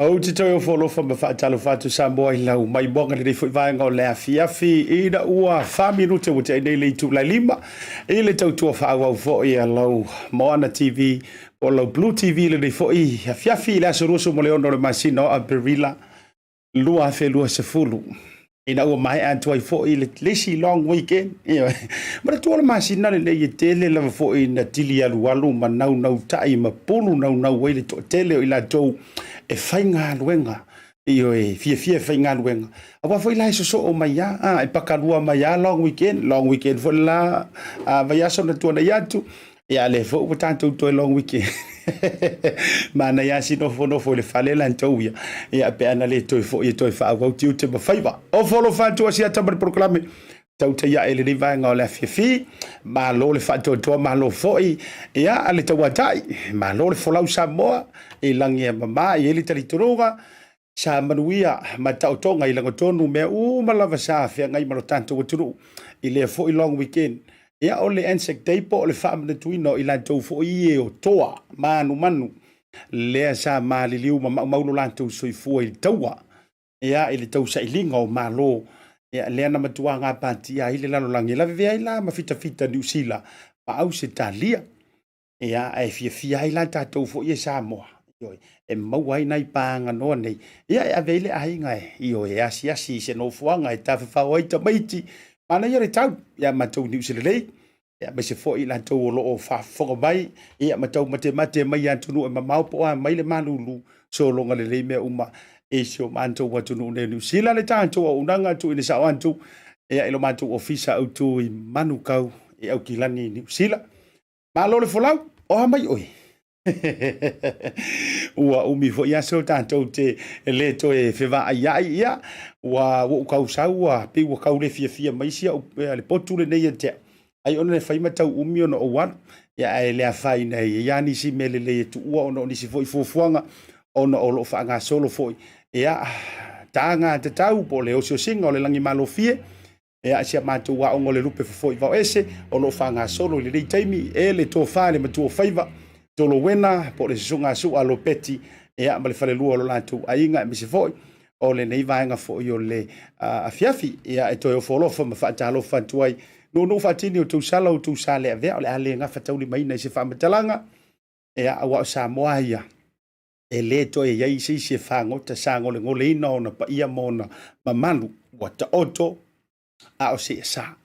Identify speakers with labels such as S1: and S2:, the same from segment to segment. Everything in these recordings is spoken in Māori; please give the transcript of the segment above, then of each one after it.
S1: O te toi o wholofa ma Talofa tu Samoa I lau mai bonga le rei vai ngau lea fiafi I na ua 5 minute o te nei le tu lai lima I le tau tua whaawau fo I a lau Moana TV o lau BluTV le rei fo I a fiafi le aso ruso mo le ono le masino a Berila lua fe lua se fulu I na ua mai antua I fo I le lesi long weekend ma le tua le masina le le tele lava fo I na tili alu alu ma nau tai ma pulu nau wei le to tele o I la tou e whainga luenga io e fia whainga luenga awa foi lai so o mai e pakalua mai long weekend fo la vai aso na tua na yatu ia le fo o tanto to long weekend mana ia si no fo le fale la ntouia ia pe ana le to fo e to fa o tiu te faiva o folo fa tu Asiata Pio proclame Tautai ele ni vai ngau le fifi ma lo le fa to ma lo foi ia ale Tautai ma lo le folau Samoa e langi mama e ele talitonga sa manuia ma tautonga I langa tonu me malava sa fe ngai malo tanto o turu I le foi long weekend ia o le insect day po le fa me tuino I la to foi e o toa manu le sa maliliu ma maulo lanto soifua I taua ia ele tau sa ilinga o malo ia le ana matua nga patia I le lalo langi la vea ila ma fita New Zealand ma au se talia ia e fia ila tatou fo ia Samoa e mauai nai panga no nei ia e avele ai ngai io e asi se no fuanga e tafa fawaita maiti mana ia tau ia matou New Zealand ia me se fo ila tau lo o fa fo mai ia matou mate mai antunu e mamau po mai le malulu so longa le me uma e so manto watu no New Zealand le tanto o unanga tu ni sa wantu ia ilo manto ofisa au tu I manukau e au kilani New Zealand malo le folau o mai oi ua umi fo ia so tanto te le to e feva ia wa o kau saua pe o kau le fia mai sia le potu le nei te ai ona le fai mata umi ona o wan ia e le fai nei ia ni si mele le tu o ona ni si foi fuanga ona o lo fa nga solo foi ia tanga te tau po le o singa o le langi malo fie ia sia matu wa o le lupe foi va ese o lo fa nga solo le dei taimi e le to fa le matu faiva tolo wena po le sunga su alo peti ia ma le fale lua lo latu ainga me se foi o le nei vaenga foi o le afiafi ia e to o folofa ma fa talo fa tuai no fatini o tu sala o tu sale ave o le ale nga fa tauli mai na se fa matalanga ia wa Samoa ia e le to e ia se fango ta sango le ngole ina ona pa ia mona mamalu wa ta oto a o se sa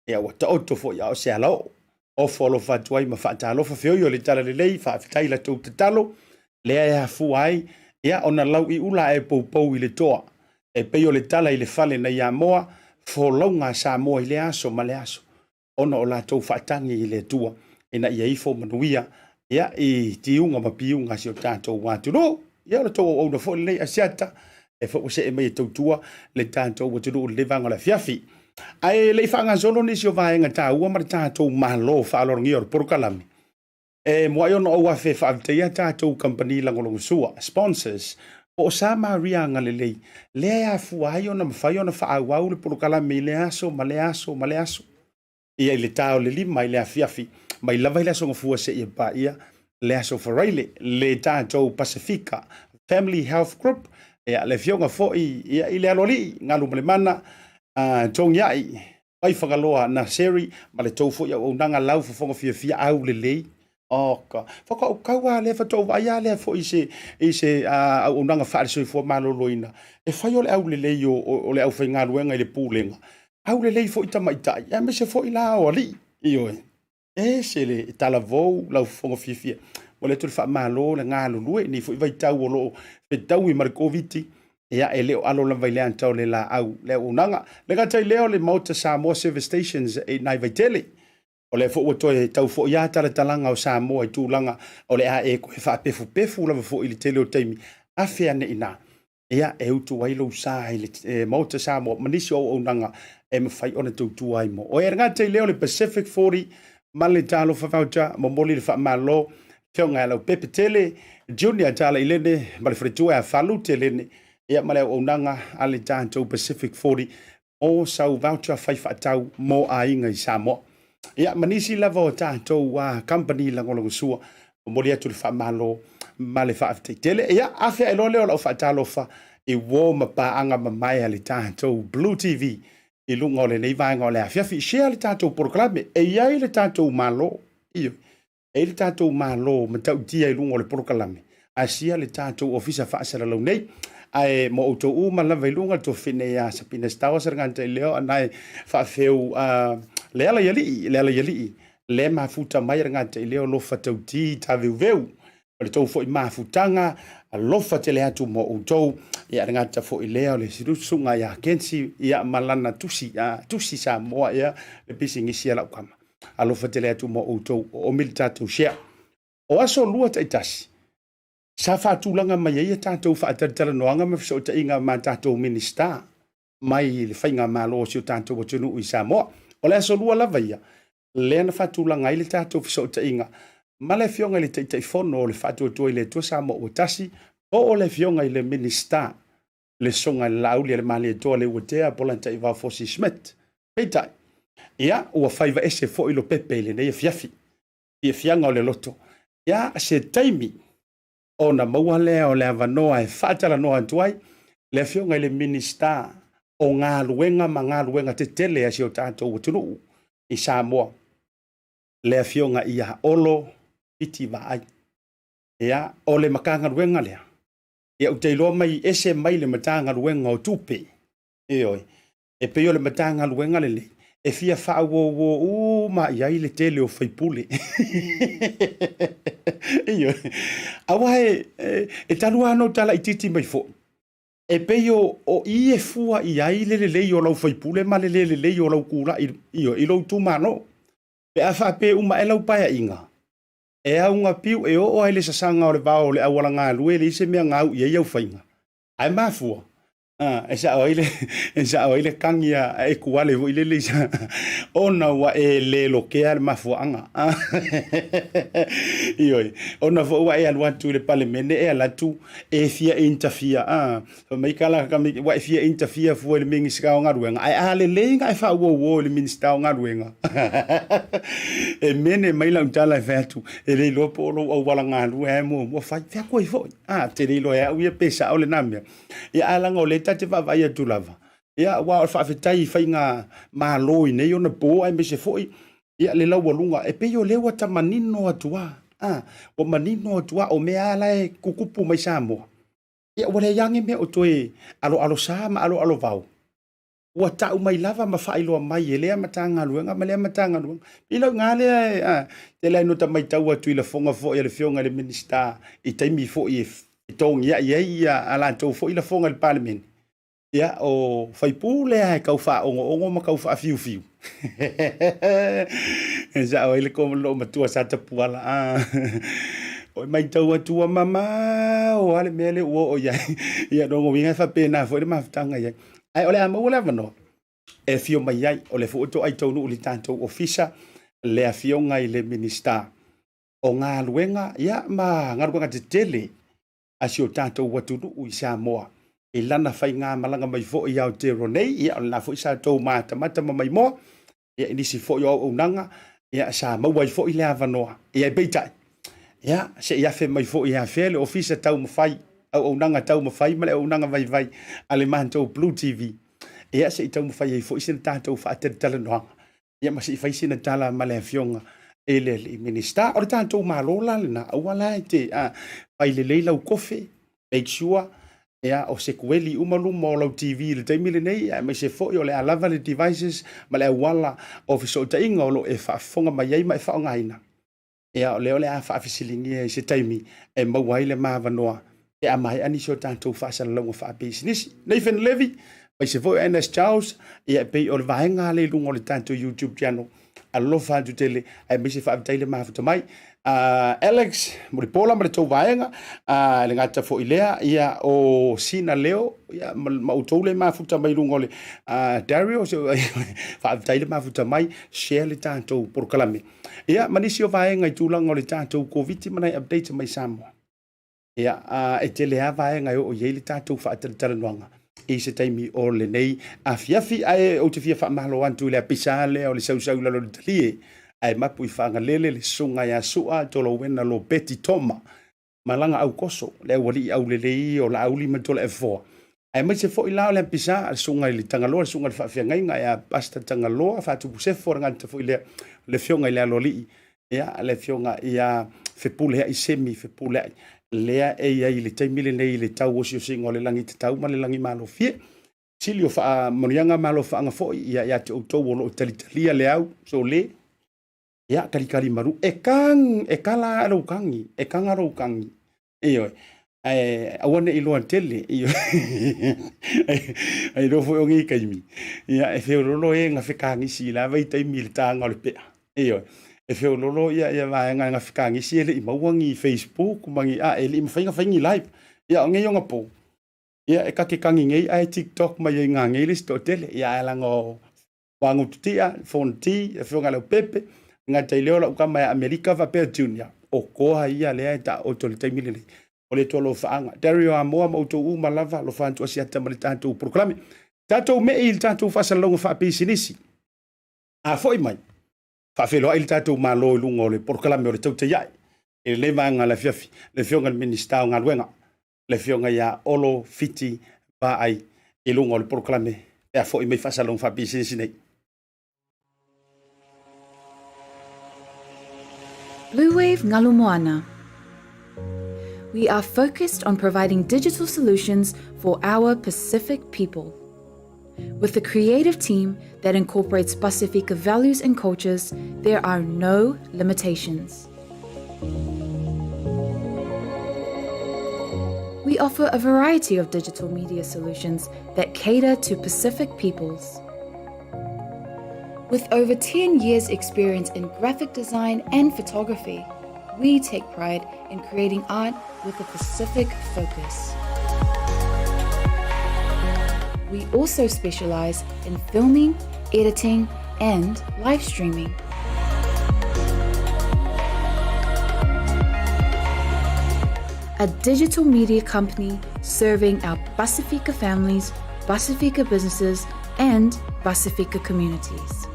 S1: ia ua taoto foʻi a o se alao o folo fatu ai ma faatalofa feoi o le tala lelei faafetai latou tatalo lea e afua ai ia ona lau i ula e poupou i le toa e pei o le tala i le fale na Iamoa folauga Samoa i le aso ma le aso ona o latou faatagi i le atua ina ia i fo manuia ia i tiunga ma piunga si o tatou watu ia o le tou au na fo lei asiata e fo se e mai tautua le tatou watu le vanga la fiafi ai le fanga zolo ni si o vaenga taua ma tatou malo fa alorngi o porkalami e mo yo no wa fe fa te ia tatou company langolongo sua sponsors o sa maria ngalele le afu ai ona mafai ona fa au le porkalami le aso ma le aso ma le aso ia le tau le lima le afiafi mai lava le so fua se ia pa ia le aso faraile le tatou Pacifica Family Health Group ia le fionga foi ia ile aloli ngalu male mana tong yai pai whakaloa na seri ma le tau foi o nanga lau fonga fia au le lei oka faka kaua le fa tau vai le foi se o nanga fa se fo maloloina e fai o le au le lei o le au fa ngalu nga le pulenga au le lei foi tamaitai e me se foi la o ali io e se le talavou lau fonga fia o le tulu fa malo le ngalo lue ni foi vai tau o lo pe tau i markoviti ia e leo alo la vai le antau le la au le unanga le gatai leo le Maota Samoa service stations e nai Vaetele o le fo o toe tau fo ia tala talanga o Samoa i tūlanga o le a e ko e fa pefu la fo i le tele o taimi a fea ne ina ia e utu wailo sa i le Maota Samoa manisi o unanga e mawhai ona tautua ai mo o e gatai leo le Pacific 40 ma le Talofa voucher mo moli le fa malo fionga lau pepe tele junior tala i lene ma le fretua a falu te lene ia ma le onanga ale tātou Pacific 40 o sau voucher fai whaatau mo a inga i Samoa. Ia manisi lava o tātou company langolongo sua o mori atu le whaamalo ma le whaafteitele. Ia awhia e loleo lau whaatalofa i wō mapaanga mamai ale tātou BluTV i lunga o le nei vaenga o le awhiawhi. Shea le tātou poroklame e iai le tātou malo. Iyo. E le tātou malo ma tau tia i lunga o le poroklame. Asia le tātou ofisa whaasara lau nei. Ai mo auto uma la velunga to fine ya sapina stawa sergante leo anai fa feu le ala yali le mafuta mai ngante leo lo fa tauti ta veu le to fo mafutanga lo fa tele atu mo auto ya ngata fo leo le sirusunga ya kensi ya malana tusi Samoa ya le pisingi sia la kama alo fa tele atu mo auto o militatu share o aso lua taitasi sa faatulaga mai ai tatou faatalitala ma fesootaʻiga ma tatou minista mai le faiga malo si o tatou atunuu i Samoa o le asolua lava ia lea na faatulaga ai le tatou fesootaʻiga ma le fioga i le taʻitaʻifono o le faatuatua i le atua Samoa ua tasi o o le fioga i le minista le soga i le laʻauli a le malietoa le ua tea polataʻi vaofosi Smith peitaʻi ia ua fai vaese foʻi lo pepe i lenei afiafi ia fiaga o le loto ia se taimi ona maua lea o le avanoa e whaatala noa antuai, le fionga i le minista o ngā luenga ma ngā luenga te tele a si o tātou watunu i Samoa. Le fionga i a Olo Fiti Vaai. Ea, o le makanga luenga lea. Ia uteiloa mai ese mai le matanga luenga o tupe. Eoi, e peo le matanga luenga le. E fia wha ma iai le tele o whaipule. Iyo. Awa e talu ano tala i titi mai fo. E peo o i e fua iai le lei o lau whaipule ma le lei o lau kura iyo i lau tumano. Pe a wha pe uma e lau paia inga. E a unga piu e o ai le sasanga o le vao le awala ngā lue le ise mea ngau i e au whainga. Ai mafua. Esa oile kangia e kuale vo ile lisa ona wa e le lokea mafuanga ioi ona vo wa e alwa tu le parlemene e alatu e fia interfere so mai kala ka mi wa fia interfere fu le mingi ska nga ruenga ai ale lenga e fa wo le minista nga ruenga e mene mai la utala vetu e le lo polo o wala nga lu e mo fa fa ko i vo te le lo e u pesa o le namia e ala nga o le te vai tu lava ia wa fa fetai fainga malo i nei ona po ai me se foi ia le lawa lunga e pe yo le wa tamanino atua o manino atua o me ala e kukupu mai Samoa ia wale yangi me o toe alo sama alo vau ua ta'u mai lava ma whailoa mai e lea matanga luenga ma lea matanga luenga ilo ngā lea te lea no ta mai tau atu i la fonga fo i le fionga le minista i taimi fo i tongi ia ala tau fo i la fonga le parliament ia o whaipū lea e kau wha ongo ma kau wha fiu fiu e sa o ile ko lo matua sa ta puala o mai tau atua mama o ale mele o ia no winga fa pena fo le mafutanga ia ai ole ama ole vano e fio mai ai ole fo to ai tau no li tanto ofisa le afio ngai le minista o ngā luenga ia ma ngā luenga te tele asio tanto watu no u Samoa e lana fai ngā malanga mai fo i Aotearoa ia ole na fo isa tau mata mai mo ia inisi fo yo o nanga ia sa mau ai fo i le avanoa ia beitai ia se ia fe mai fo ia fe le ofisa tau mafai au nanga tau mafai male au nanga vai ale manto BluTV ia se tau mafai fo isen tau fa te tala no ia ma se fai sina tala male fionga ele minista o tanto malola na wala te pai le leila u kofe make sure ia o se kueli umalu mo lo TV le taimi le nei ma se fo yo le alava le devices male wala office ta inga lo e fa fonga mai ai mai fa ngaina ia le ole a fa fisilingi se taimi e mawai le mavanoa e a mai ani so tanto fa sa longo fa business nei fen levi mai se vo NS Charles ia pe o vaenga le lungo le tanto YouTube channel alofa tu tele e mi se fa tele mafuta mai Alex muripola ma to vaenga le ngata fo ilea ia o sina leo ia ma utole mafuta mai lungo le Dario so fa tele mafuta mai share le tanto por kalame ia manisio vaenga i tulango le tanto covid mana update mai Samoa ia e tele a vaenga o yele tanto fa tele noanga e se taimi o le nei a fiafi ai o te fia fa malo antu le pisale o le sau la lo tali ai mapu i fanga lele le sunga ya sua to lo wena lo beti toma malanga au koso le wali au le o la auli ma to le fo ai mai se fo i la le pisa sunga i le tangalo sunga le fa fia ngai ya pasta tangalo fa tu se fo ngata fo le fionga i le loli ia le fionga ia fe pule i semi fe pule lea e ia i le taimile nei le tau o singo le langi te tau ma le langi malo fie silio fa monianga malo fa anga fo ia te o tau o lo talitalia le au so le ia kali maru e kala aro kangi e kanga ro kangi io awane i loan tele io ai ro fo ngi kaimi ia e fe lo e nga fe kangi si la vai taimile tanga le pe io e fe lolo ia va nga fikangi si ele i mauangi Facebook mangi ele i fainga live ia nge yonga po ia e ka ke kangi ngai ai TikTok mai nga ngai le sto tele ia la ngo wangu tia phone ti e fe nga le pepe nga te leo la ka mai America va per junior o ko ia le ta o tole taimi le o le tolo faanga Dario amo mo to u malava lo fanto Asiata Pio proclame tato me il tato fa salongo fa business a foi mai fa felo il tato malo lungo le proclame o le tautai e le vanga la fiafi le fionga le minista nga luenga le fionga ya Olo Fiti Vaai e lungo le proclame e a foi mai fa salongo fa business nei
S2: Bluwave Ngalumoana. We are focused on providing digital solutions for our Pacific people. With a creative team that incorporates Pasifika values and cultures, there are no limitations. We offer a variety of digital media solutions that cater to Pacific peoples. With over 10 years' experience in graphic design and photography, we take pride in creating art with a Pacific focus. We also specialize in filming, editing, and live streaming. A digital media company serving our Pasifika families, Pasifika businesses, and Pasifika communities.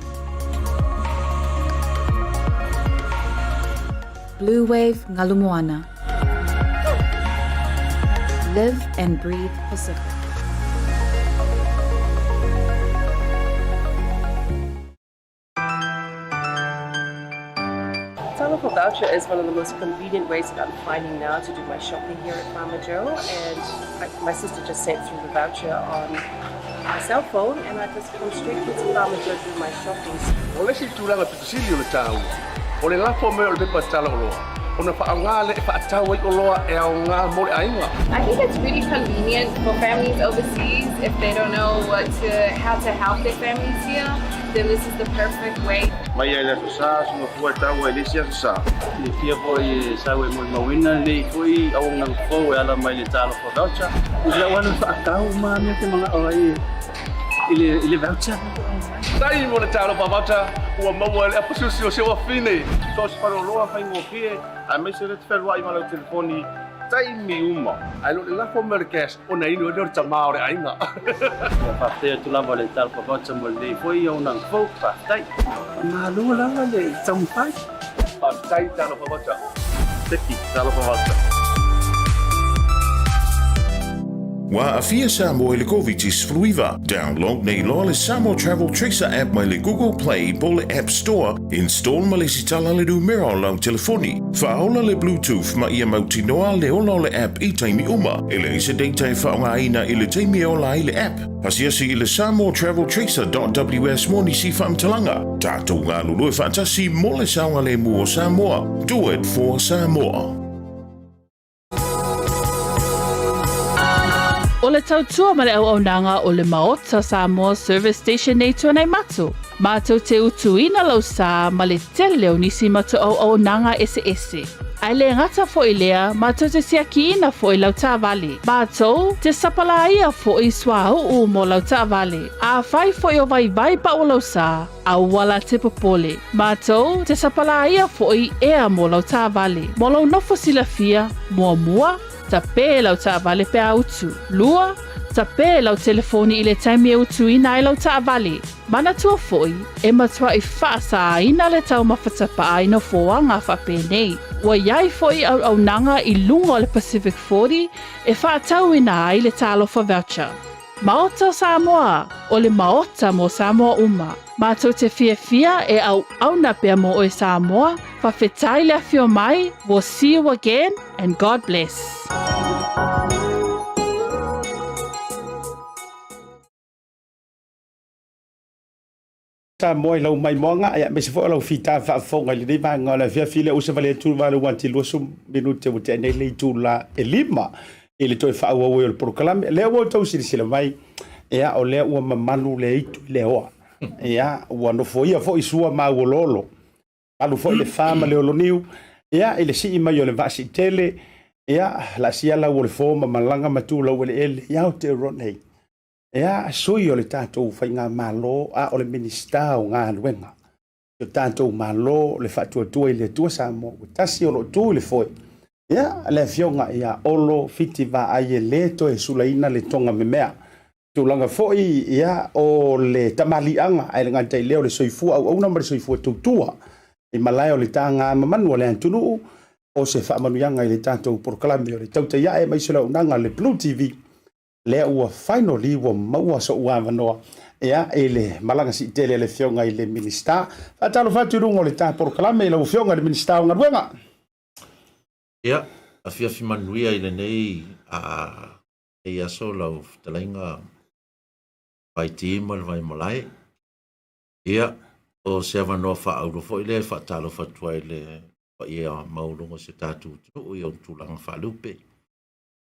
S2: Bluwave Ngalumoana. Live and breathe Pacific.
S3: Talofa voucher is one of the most convenient ways that I'm finding now to do my shopping here at Farmer Joe, and my sister just sent through the voucher on my cell phone and I just come straight to Tautai and go do my shopping.
S4: O le si tūlanga pitusili o le tāu. O le lafo me o le pepa tala o loa. O na whaangā le e whaatau ai o loa e au ngā mole ainga.
S5: I think it's really convenient for families overseas if they don't know how to help their families here. Then this is the perfect way.
S4: Mai ai le sa sunga fua tau ai le sia sa.
S6: Le fia foi sa we mo mawina le foi au nang fo e ala mai le Talofa voucher. Le wana whaatau ma me te mga oi ile voucher.
S4: Tai mo le Talofa voucher ua maua le apasusi o sewa fine. So se paro loa whai ngō pie. A me se le te wherua i ma lau telefoni. Tai mi uma. Ai lo le lafo me le cash o na inu e lor tamao re ainga.
S6: Whaatea tu lava le Talofa voucher mo le foi au nang fo whaatai. Ma lua langa le tampai.
S4: Tai Talofa voucher. Teki Talofa voucher.
S7: Wa afia Samoa le Covitis Fluiva. Download nei loa le Samoa Travel Tracer app mai le Google Play po le App Store. Install ma le sitala le numero lau telefoni. Whaola le Bluetooth ma ia mauti noa le ola le app i taimi uma. Ele isa deita e whaonga ina i le taimi ola i le app. Pasiasi i le Samoa Travel Tracer.ws mo ni si whamtalanga. Tātou ngā lulu e whantasi mo le saunga le mua Samoa. Do it for Samoa.
S8: O le tautua ma le au nanga o le Maota Samoa Service Station nei tuanai matu. Mātou te utuina lau sa ma le tele leo nisi matu au nanga ese. Ai le ngata fo i lea, mātou te siakiina fo i lau tāwale. Mātou te sapalaia fo i swau mo lau tāwale. A whai fo i o vai pa o lau sa, a wala te popole. Mātou te sapalaia fo i ea mo lau tāwale. Mo lau nofo silafia, mua, ta pē lau tāwale pe autu. Lua, ta pē lau telefoni i le taimi autu ina i lau tāwale. Mana tua foi, e matua i whaasa ina le tau mawhatapa aina foanga whape nei. Wa iai foi au nanga i lunga o le Pacific 40 e whaatau ina ai le Talofa voucher. Maota Samoa, o le Maota mo Samoa uma. Mātou te fia e au na pia mo o Samoa, whawhetai le awhio mai, we'll see you again, and God bless.
S1: Samoa lau mai moanga ia me se fo lau fita fa fonga le dei va ngola fia file o se vale tu va lo wanti lo sum minute o te nei le tu la elima ele toi fa o o proclame le o tau sile mai ia o le o mamalu le itu le o ia o no foi fo isua ma o lolo alu foi le fama le o niu ia ele si mai o le vasi tele ia la sia la o le forma malanga matu lo ele ia o te ronei ia soi o le tatou whainga malo a o le minista o ngā luenga. O tatou malo le whatuatua i le tua Samoa. O tasi o lo tu le foi. Ia le fionga ia Olo Fiti Vaai e le to e sulaina le tonga me mea. Tūlanga foi ia o le tamalianga ai le ngantai leo le soifua au auna ma le soifua tautua. I malai o le tanga mamanu o le antunu o se whaamanuianga i le tatou proklame o le Tautai e mai sila unanga le BluTV. Le ua finally wa maua so ua manoa ia ele malanga si tele le fionga i le minista atalo fatu rungo le ta proclame le fionga le minista nga ruenga
S9: ia a fia manuia i le nei a e aso lau talainga vai tima vai malai ia o se avanoa fa au fo ile fa talo fatu ile fa ia maulungo se tatu o i on tulanga fa lupe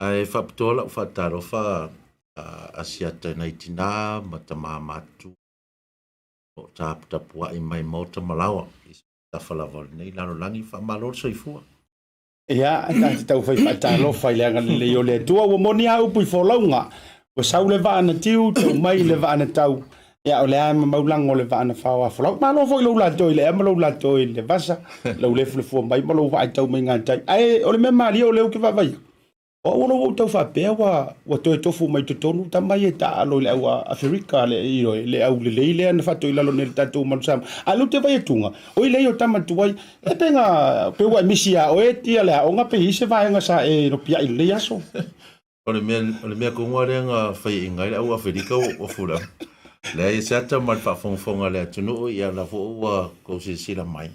S9: ai whapitola o Talofa Asiata naitina matama matu o tapua i mai Maota malawa i tawhalawa nei lano langi whamalor soifua.
S1: Ia, tau whai Talofa i leanga le o le tua o moni au pui wholaunga o sau le vaana tiu tau mai le vaana tau ia o le ama maulang o le vaana whawa wholau malo fo i lau lato i le ama lau lato i le vasa lau le fulefua mai malo vai tau mai ngantai ai o le mea mali o leu ke vavai o lo tau fa pe wa to tofu mai to tonu tamai ta alo le wa Afrika le iro le au le na fa to ila lo ne tatu man sam alu te vai tunga o ile yo tama tu vai e penga pe wa misia o e tia le o nga pe se vai nga sa e no pia ile yaso
S9: o le mea kongware nga fai ingai le au Afrika o fura le se ata mal fa fonga le tunu ia la fo wa ko se sila mai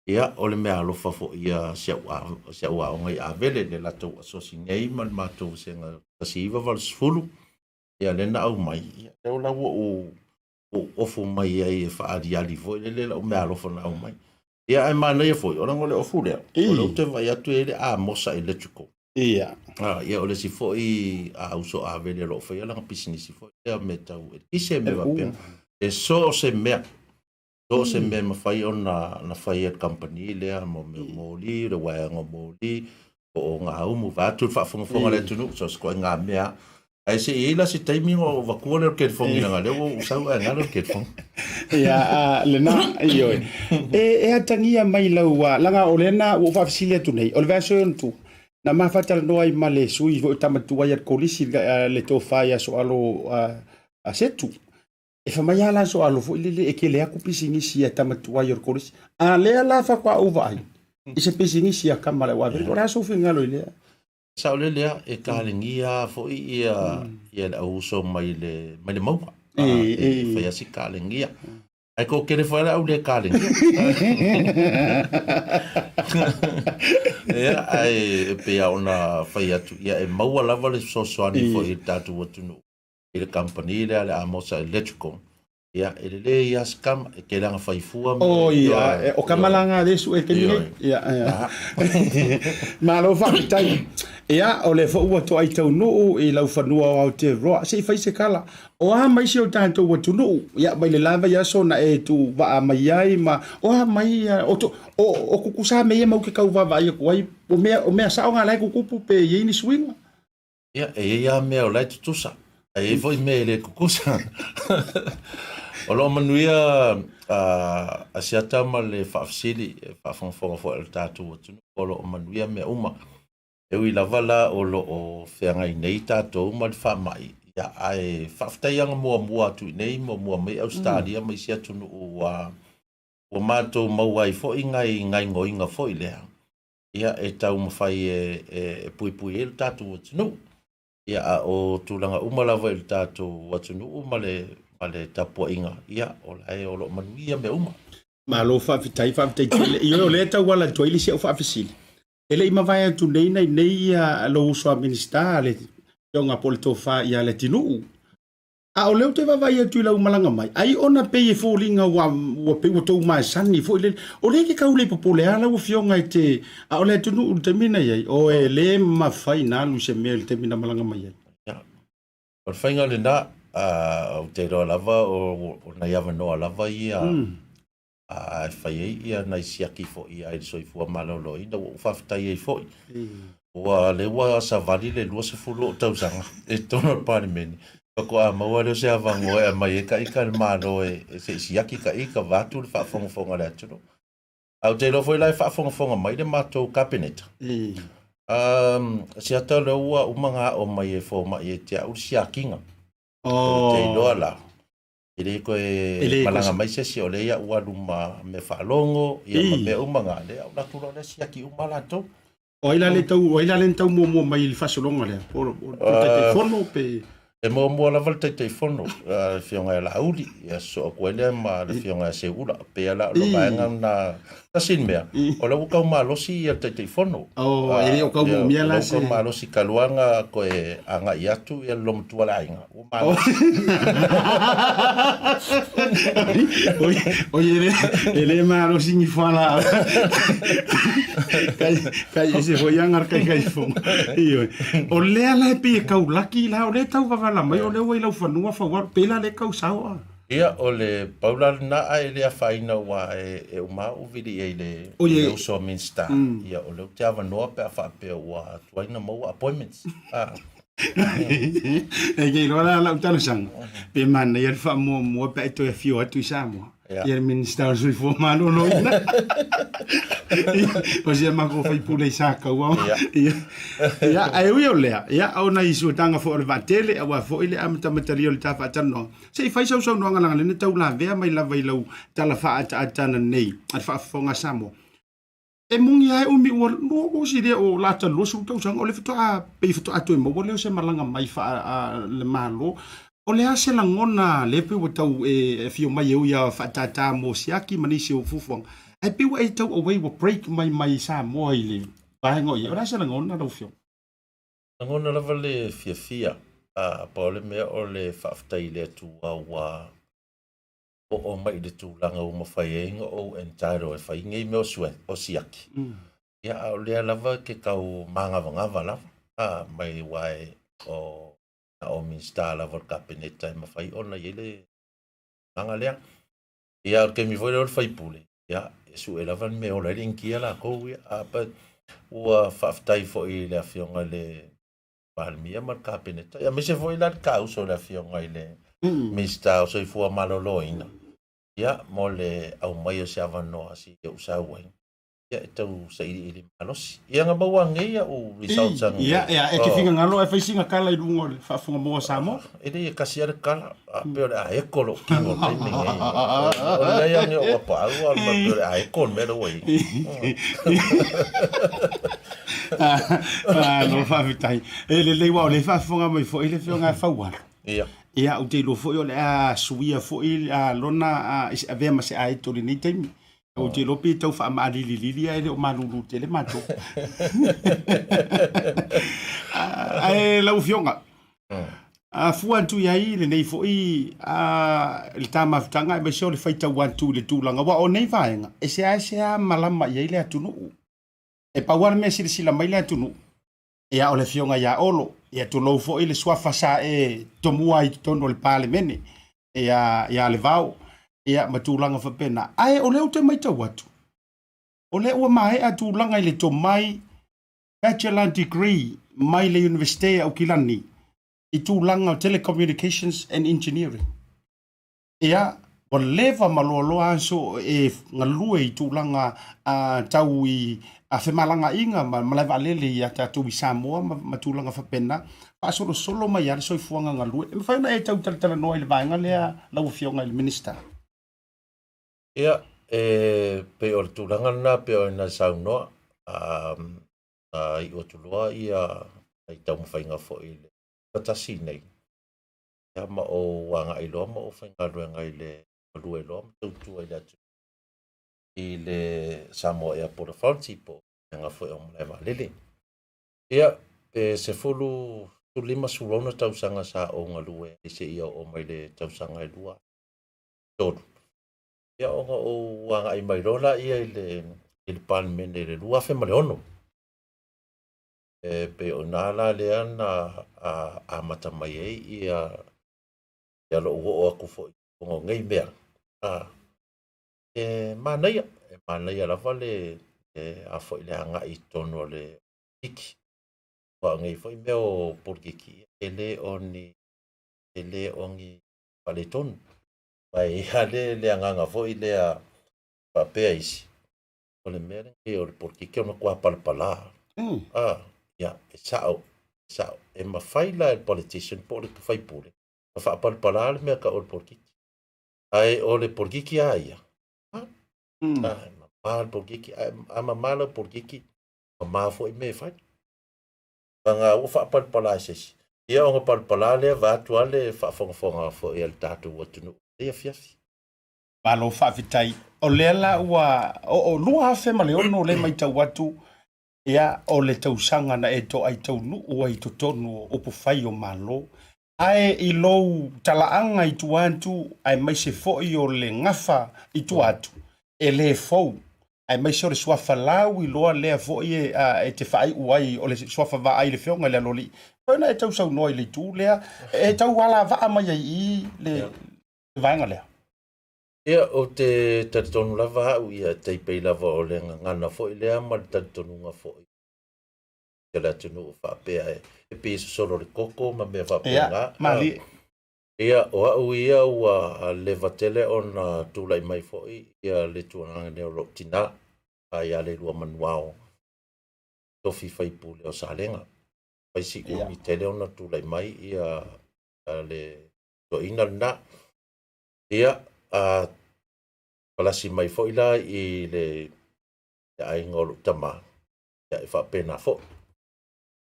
S9: ia o le mea alofa fo ia sia ua o ngai a vele le lato asosi nei man matou se nga tasiva val sfulu Ia lena au mai. Ia o la o ofu mai ai e whaariali foi. Le la o mea alofa na au mai. Ia ai mana ia foi. Ora ngole ofu lea. O le te vai atu ele a mosa electrical.
S1: Ia.
S9: Ia o le si foi a uso a vele lo foi. Ia langa pisinisi foi. Ia me tau. Ise me wapea. E so se mea. So se mea mawhai o na whai at company lea. Mo me mōli. Le waianga mōli. O ngā umu vātu whaafonga le tunu. So sko ngā mea. Ai se ila se taimi o vakua le ketfongi nga le o usau a ngalo ketfong.
S1: Ia le na iyo. E atangia mai lau langa o lena o whaafisilia tu nei. O le vaso tu. Na mafatal no ai male sui vo tamatu ai kolisi le to faya so alo a setu. E fa mai ala so alo fo ile e ke le aku pisingi sia tamatu ai kolisi. A le ala fa kwa uva ai. Ise pisingi sia kamala wa ver ora so fingalo ile.
S9: Sa ole lea e kalengia fo ia la uso mai le mau. Fa ia si kalengia. Ai ko kere fa la ule kalengia. Ia ai pe ona fa ia tu ia e mau lava le so ani fo i tatu watu ile company le ala amosa electrical. Ia ele ia scam e ke langa faifua.
S1: Oh ia o kamalanga desu e keni. Ia. Malo fa tai. Ia o le fo ua to ai tau no e lau fanua o te roa se fai se kala o a mai se o tanto wa tu no ia mai le lava ia so na e tu va mai ai ma o a mai o to o kukusa me ia mau ke kau va vai ko ai o me sa o nga lai kukupu pe ye ni swing
S9: ia ia me o lai tu sa e foi me le kukusa o lo manuia asiata ma le fafsili fa fo el tatu tu o lo manuia me uma e ui lavala o lo o whianga i nei tātou ma le wha mai. Ia ai whaftai anga mua atu i nei, mua mai Australia, mai si atunu o mātou mauai fo i ngai ngoinga fo i lea. Ia e tau mawhai e pui e le tātou atunu. Ia o tūlanga umalawa i le tātou atunu ma le tapua inga. Ia o lai o lo manuia me uma.
S1: Ma lo whawhitai tele. Io le tau wala toili si au whawhisili. Ele ima vai atu nei lo uso a minister le yonga polito fa ia le tinu. A o leo te vai atu la umalanga mai. Ai ona pe e folinga wa pe o tau mai sani fo ile. O le ke kaule popole ala o fionga i te a o le tunu te mina ia. O e le ma fai na lu se mel te mina malanga mai ia.
S9: Ja. Por fainga le na o te roa lava o na iava noa lava ia. A fai ia na siaki fo ia i soifua malolo i o whawhitai e fo i. Ua le ua sa vali le lua se fulo o tausanga e tono parimeni. Kako a maua leo se avango e mai e ka ika le malo e se siaki ka ika vatu le whaafongafonga le atuno. Au te lo foi lai whaafongafonga mai le matou kabineta. Siata le ua umanga o mai e fo mai e te au siakinga. Te loa la. Ele ko e malanga mai se o le ia ua luma me whaalongo, ia ma me umanga le, au naturo le siaki umala to.
S1: O ila le tau mua mai ili whasolonga le, o te fono pe...
S9: E mua la valta te fono, fionga e la auli, ia so o koele ma le fionga e se ula, pe ala lo vaenga na sin mea. O la ukau ma losi ia te fono.
S1: O ele o kau mua mia la se...
S9: O ma losi kaluanga ko e anga iatu ia lo mtua la inga.
S1: Oye, ele ma losi ni fala. Kai se foi angar kai fo. O le ala pe kau laki la o le tau la mai o le wai lau whanua whawar pela le kau sawa.
S9: Ia o le paula na ai le a whaina wa e uma uviri e le uso minsta. Ia o le te awa noa pe a whapea wa tuaina mau appointments.
S1: E kei loa la utano sanga. Pe mana ia le wha mua pe e toi a fio atu i Samoa. Ia le minsta o sui fua mano no ina. O sia mako fai pule i saka ua. Ia ai ui o lea. Ia au na isu tanga fo o le vatele a wa fo ile amata matari o le tafa atano. Se i fai sau noanga langa lene tau la vea mai lava i lau tala faa atana nei. At faa fonga Samoa. E mungi ai umi ua nuo si rea o lata losu tau sang o le fitoa pei fitoa atu e maua leo se malanga mai faa le malo. O le ase la ngona lepe o tau e fio mai eu ia whaatata mo siaki manisi o fufuang. Ai piwa e tau away wa break mai Samoa i le vahengo ia. O le ase la ngona rau fio.
S9: La ngona lava le fia. pa ole mea o le whaafitai le tu wa o mai le tūlanga o mawhaienga o entaro e whai ngei meo sue o siaki. Ia o lea lava ke kau mangava lava. Mai wai o Minister lava kapeneta e mawhai ona yele nganga lea. Ia o ke mi voi le whai pule. Ia e su e lava me o le ringia la kou ia. Pa ua whaafitai fo i le awhionga le palmia mar kapeneta. Ia me se foi la ka uso le awhionga i le Minister o soi fua malolo ina. Ia mo le au mai o se avanoa si e usau wai. Ia e tau sa ili malosi. Ia nga mawange ia o results anga.
S1: Ia e ke finga ngalo e whaisinga kala i lungo le whaafunga moa Samoa.
S9: Ele e kasi ara kala. Peo le a ekolo kingo taiming e. O le lea nge o apa au al ma peo le a ekolo mero wai.
S1: No whaafitai. E le leiwa o le whaafunga mai fo i le whionga whauara.
S9: Ia.
S1: Ia o te ilo fo i o le a suia fo i a lona a vea ma se a e tori ni taimi. O te lopi tau wha ma lili ai le o manulu te le mato. Ai lau fionga. Fua tu iai le nei fo i le tama fitanga e meseo le whaita wantu le tūlanga. Wa o nei vaenga. E se a malama iai le atunu. E pauar mea sila mai le atunu. Ia o le fionga ia olo. Ia tu lau fo i le swafa sa e tomua i tono le pale mene. Ia le vau. Ia matulanga whapena. Ai o leo te mai tau atu. O leo ua mai a tūlanga i le to mai bachelor degree mai le University au Kilani i tūlanga o telecommunications and engineering. Ia o leva maloloa anso e ngalue i tūlanga tau i a whemalanga inga ma leva lele i a tatu i Samoa ma tūlanga whapena. Pa solo mai ari soi fuanga ngalue. E mwhaina e tau talatala noa i le vaenga lea lau fionga i le minister.
S9: Ia, pe o le tūlanga na, pe o ina saunoa, i o tulua ia i tau mwhainga fo i le katasi nei. Ia ma o wanga i loa, ma o whainga ruenga i le lue loa, ma tautua i le atu. I le Samoa ea pora whanti po, nga fo e o mlai lele. Ia, pe se fulu, lima surona tausanga sa o ngā lue, i se ia o mai le tausanga i lua. Tōru. Ia o o wanga i mai rola ia i le palmene le lua fe male ono. Pe o nala le ana a mata mai e ia lo o aku fo o ngai mea. Manaia la vale a fo le anga i tono le iki. Wa ngai fo i meo porkiki ele ongi paleton. Mai hale le anganga fo i le a papea isi. O le mere e o le porkiki ona kua palapala. Ia, e sao. E mawhaila e politician po le kawhai pule. Ma wha palapala le mea ka o le porkiki. Ai o le porkiki a ia. Ma le porkiki, a mamala porkiki. Ma maa fo i me whai. Nga o wha palapala e sesi. Ia o nga palapala le vātua le wha fo i al tātou watunu. Ia fiafi.
S1: Malo whaafitai. O lela ua, o lua hafe ma leono le mai tau watu, ia o le tausanga na e to ai tau nu ua i to tonu o pufai o malo. Ai i lou talaanga i tuantu, ai mai se foi o le ngafa i tuatu. E le fou. Ai mai se o le swafa lau i loa lea foi e te whai uai o le swafa vaai le whionga le loli. Pena e tau sau noi le tū lea, e tau wala vaa mai i le vaenga lea.
S9: Ia o te tatonu lava au ia teipei lava o le ngana fo i lea ma le tatonu nga fo i. Ia la tunu o whaapea e piso solo le koko ma mea whaapea ngā.
S1: Mali.
S9: Ia o au ia ua le vatele o na tūlai mai fo i ia le tuananga neo lo tina a ia le lua manuao. Tofi whaipule o salenga. Paisi umi tele o na tūlai mai ia le toina na. Ia palasi mai fo ila i le ai ngolu tama ia e whapena fo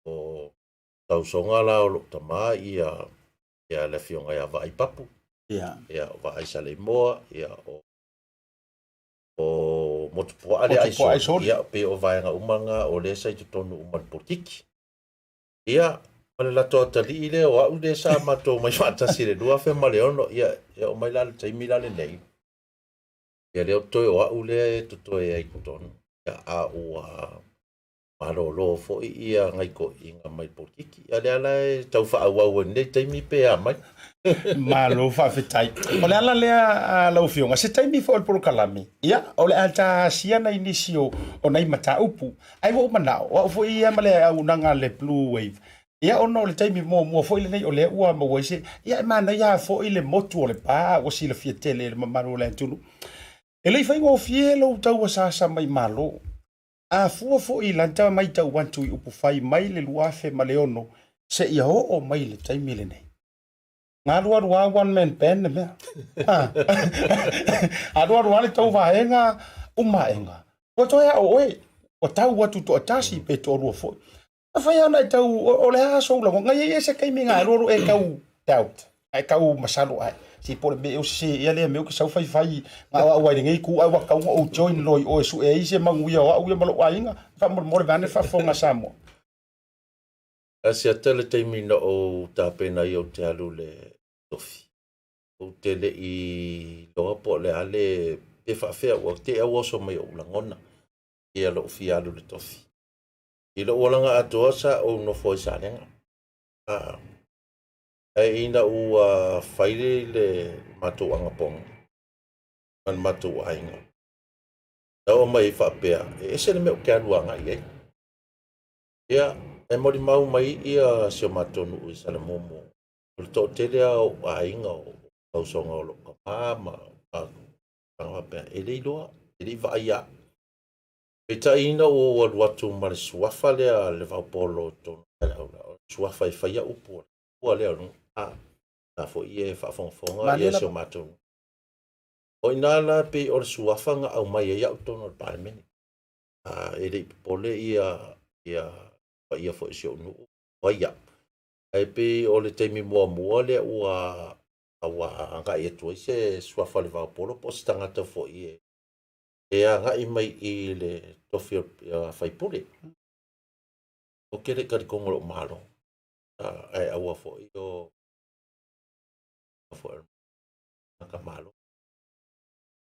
S9: o tausonga la o tama ia le fionga ia vai papu ia vai sale moa ia o motupua ale ai ia pe o vai nga umanga o le sai tonu uman portiki ia Mana la to tali ile o au de sa mato mai fata sire dua fe male ono ia o mai la taimi la le nei. Ia le to o au le to e ai ton. Ia a o maro lo fo ia ngai ko inga mai potiki. Ia le ala tau fa au ne taimi pe a mai.
S1: Malo fa fetai. O le ala lea lau fionga. Se taimi fo el kalami. Ia, o le alta siana inisio o nai mata upu. Ai wo manao. O fo ia male au nanga le Bluwave. Ia ono le taimi mo fo ile nei o le ua mo waise. Ia mana ia fo ile motu o le pa. O si le fietele le mamaru le tulu. E lei fai ngo fielo tau sa mai malo. A fua fo i lanta mai tau wantu i upu fai mai le luafe maleono. Se ia o mai le taimi le nei. Ngā rua one man band na mea. A rua le tau vaenga umaenga. O toia o oe. O tau watu to atasi pe to rua foi. A whai ana i tau o le haso lango. Ngai e se kaimi ngā roro e kau doubt. Ai kau masalo ai. Si pole me o se ia le meu ki sau fai ngā awai ngai ku ai wakau o join loi o su e ise manguia o au ia malo ainga. Fa mo le vane fa fonga Samoa.
S9: Asiata le taimi na o tapena i o te alu le tofi. O te le i loa po le ale te whawhea o te awaso mai o langona. I alo fi alu le tofi. I lo olanga atoa sa o no foi sa renga. E ina u whaile le mato angapong. Man mato ainga. Na o mai whapea. E se le meo ke aluanga i ei. Ia, e mori mau mai ia sio matonu i sala momo. O to tele au ainga o pausonga o loka mama. Pangapea, e lei loa, e lei vaia. E ta ina o waluatu mare suafa lea le vaupolo tonu. Suafa e whaia upu. Ua lea nu. Na fo ie whafonga ia sio matonu. O inala pe o le suafa nga au mai e iau tonu o parmeni. E lei pole ia ia fo isi o nuu. Waia. Ai pe o le teimi mua le ua awa anga i atua i se suafa le vaupolo po si tangata fo i e anga i mai i le tofi o whaipule. O kere kari kongolo malo. Ai awa fo i o naka malo.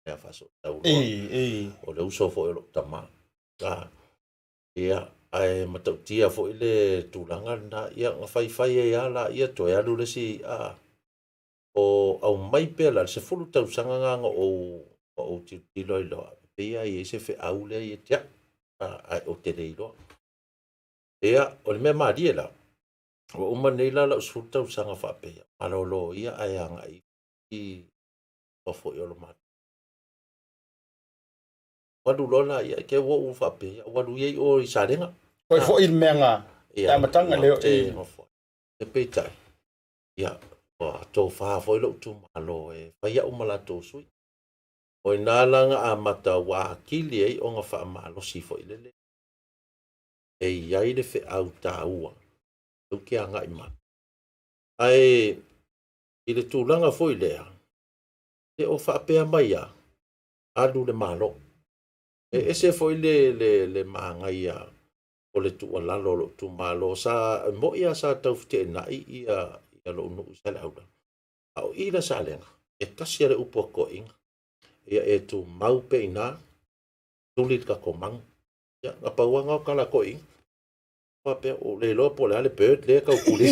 S9: Ea faso taulo. O le uso fo i lo tama. Ia ai matautia fo i le tūlanga na ia ngā whai e ala ia toi alu le si o au mai pela se fulu tau sanga nganga o tilo i loa. Pea i se fe au le i tia o te rei loa. Ia o le mea maari la. O uma nei la la usfulu tau sanga whapea. Malolo ia ai anga i ofo i olo mata. Wadu lona ia ke wo u whapea. Wadu iei o i sarenga.
S1: Koi fo il menga. Ia matanga leo e.
S9: E peitai. Ia. Tō wha fo ilo tu malo e. Whaia umala tō sui. O i nālanga a mata wā kili ei o ngā wha malo si fo ilele. E iai le whi au tā ua. Uke a ngai ma. Ai. I le tūlanga fo ilea. E o whapea mai a. Alu le malo. E se fo le maangai a. O le tu alalo lo tu malo sa mo ia sa tau fite na ia lo no sala aula au ila salenga e kasi le upo ko inga ia e tu mau pe ina tulit ka komang ya apa wanga kala ko inga pa pe o le lo po le bird le ka kuli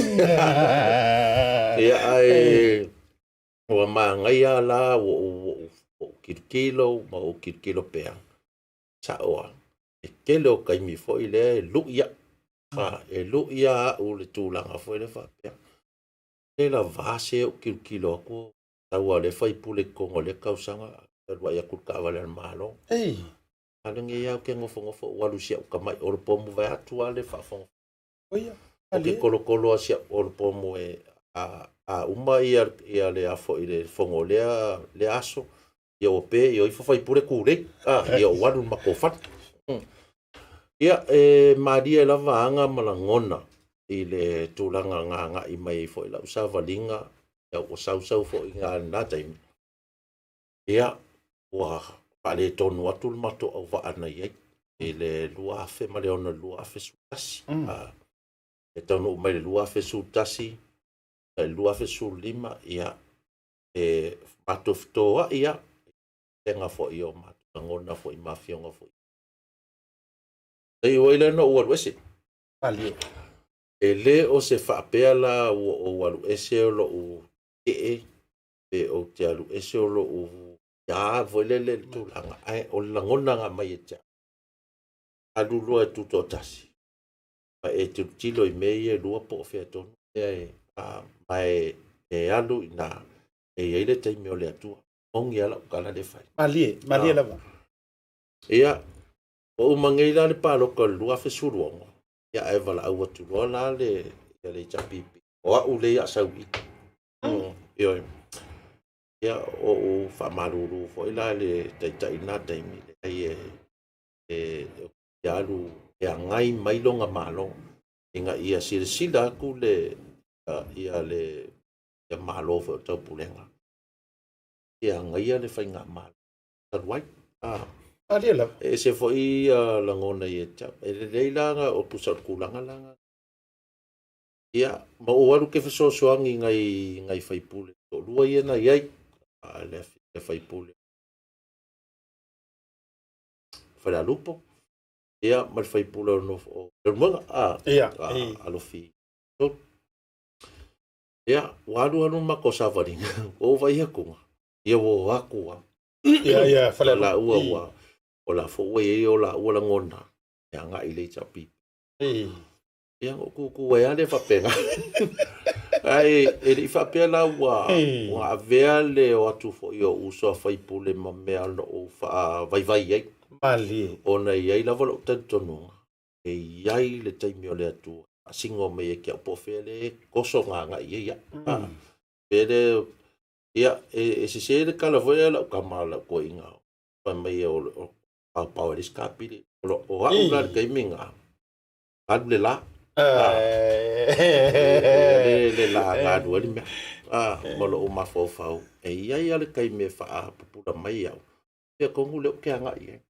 S9: ia ai o mangai ala o kilo ma o kilo pe sa o e kelo kai mi foi le luia e luia o le tūlanga foi le whapea le la vase o kilo ko taua le fai pule kongo le kausanga e lua ia kulkawa le malo alange ia ke ngofo walusia o kamai o le pomu vai atua le whafonga o ke kolo asia o le pomu e a uma ia le afo i le fongo le aso ia o pe ia i fai pule kule ia o walu makofat ia maria lava anga malangona i le tūlanga nganga i mai fo i lau sa valinga ia o sau fo i ngā nā taimi. Ia ua pale tonu atu le mato au vaana iei i le luafe ma le ona luafe sukasi. e tonu mai le lua fe su tasi le lua fe su lima ia e matoftoa ia tenga fo io matangona fo i mafionga fo e oile no ua wese
S1: ali
S9: e le o se whaapea la o walu ese o lo u e o te alu ese o lo u ia voilele tūlanga ai o langona nga mai e tia alu lua e tuto tasi ma e te tilo i mei e lua po fea tonu mai e alu ina e eile teimi o le atua ongi ala ukala le fai
S1: ali lava
S9: ia o mangeila le paloka lua fe suruongo ia e vala au atu loa la le chapipi o au le ia sauki ia o whamaruru fo ila le taitaina taimi le e alu e angai mailonga malo inga ia sila aku le ia le malo fo taupulenga ia ngai le whainga malo taruai
S1: ali lava
S9: e se fo i langona i e tau e le leilanga o pusat kulanga langa ia ma o waru ke fesoasoagi ngai faipule o lua ia na iai le faipule falalupo ia ma le faipule o lelumaga alofi ia walu mako savaliga o vai akuga ia ua aku
S1: ia
S9: falaua ua o la fo e o la ua lagona e agaʻi le itapipi ia o kuku e ale fapenga ai e le fapea la ua avea le o atu fo i o uso faipule ma mea no o fa vai ai
S1: mali
S9: ona iai lava lo tatonuga e iai le taimi o le atua asingo me e kia pofe le koso ngagaʻi ia pele ia e se le kalavoia la kamala ko inga pa mai o pau le skapile o au la kaiminga le la le la ngadu ali me molo o mafofau e ia le kai me fa pupula mai au e kongu le ke anga ia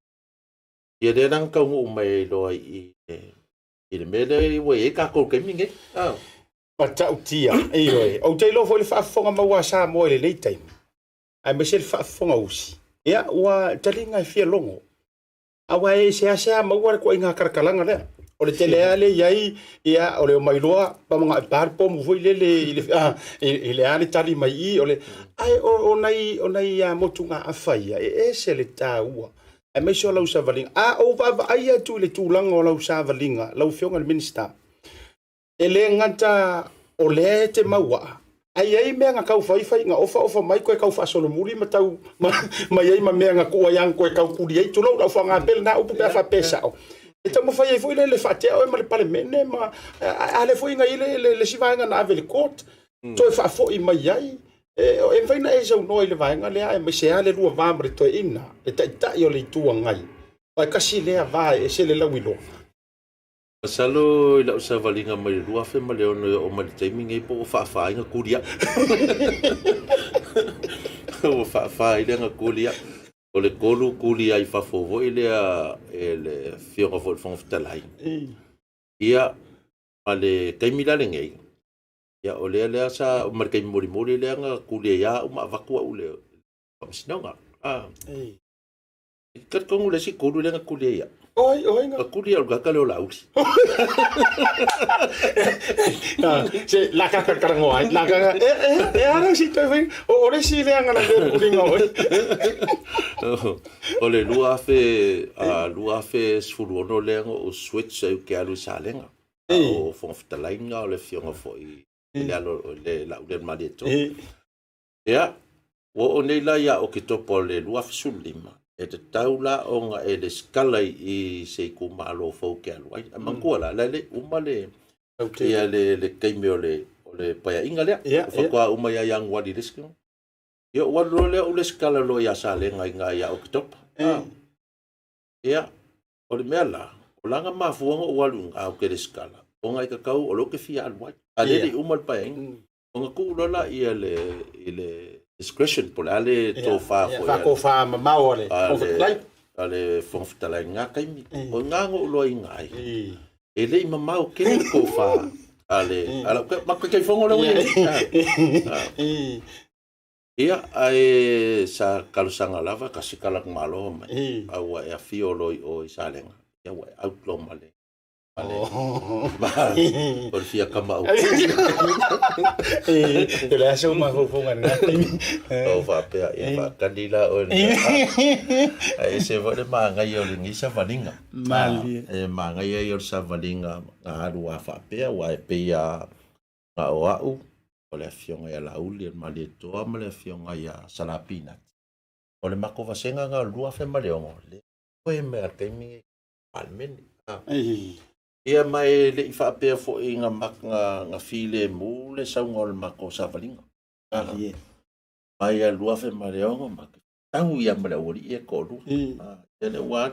S9: ia le nang ka ngu mai lo i le mele we e ka ko kaiminga
S1: Pata utia e o te lo foi fa fonga ma sa mo le late time ai me se fa fonga usi ia wa talinga fia longo awa e se ma wa ko inga karkalanga le o le tele ale iai ia o le mai loa pa mga par po mo foi le ile ale tali mai I o le ai o nai ya motunga afai e se le taua ai me so la usa valinga o va ai tu le tulanga o la usa valinga la fionga le minister ele ngata o le te maua ai me nga kau fai nga ofa mai ko kau fa solo muri matau mai ai ma me nga ko yang ko kau kuri ai tu lo fa nga pel na upu fa pesa e tamo fai foi le fate o ma le parlemene ma ale foi nga le siva nga na ave court to fa fo I mai ai e vai na e so no le vai nga le ai me se ale lu va mre to ina e ta yo le tu ngai ai kasi le vai e se le lawilo
S9: Salo ila usa valinga mai lua fe ma leono o ma timing e po fa inga kuria o fa ile nga kuria o le kolu kuria I fa fo ile ele fio fo fon ftalai ia ale kaimila le ngai ia o le sa o markai mori le nga kuria ia o ma vakua o le sinonga kat kongu le si kolu le nga kuria ia
S1: oi nga
S9: kuria o gaka le o lauri
S1: se la ka karango ai la ka ara si te vem o le si le nga na le kuringa oi
S9: o le lua fe sfuluono le o switch e ke alu salenga o fonftalainga o le fionga foi le alo le la u malieto ia o nei la ia o ke topo le lua fe sulima e te taula o nga e le skala I se kuma alo fau ke aluai mangkua la le uma le ia le kaimi o le paya inga lea o whakua uma ia yang wadi riski ia wadu lea o le skala lo ia sa le nga ia o kitopa ia o le mea la o langa mafuanga o walu nga o ke le skala o nga I kakau o lo ke fia aluai a le uma le paya inga o nga kuulola ia le discretion por ale to fa
S1: fa ma ole
S9: ale fonftala nga kaimi o nga ngo lo ingai ele I mamau ke ko fa Ale, ala makai fongo le wi. Ia ai sa kalusanga lava kasi kalak malo mai. Awa e fiolo o isalenga. Ia wa outlaw male. Por fia kama au.
S1: Ele acha uma fofonga
S9: O Vapea ia vakadila o. Ai se vole manga yo lingisa valinga.
S1: Mali.
S9: E manga yo sa valinga ngaru wa Vapea wa pea nga o le fionga ya lauli mali toa male fionga ya salapina. O le mako vasenga nga lua fe maleongo le. Koe me atemi almeni. Ia mai le Vapea fo inga makanga nga file mu le saunga le mako sa valinga. Mai a lua fe maleongo mak. Tau ia male ori e ko lu. Ele wa.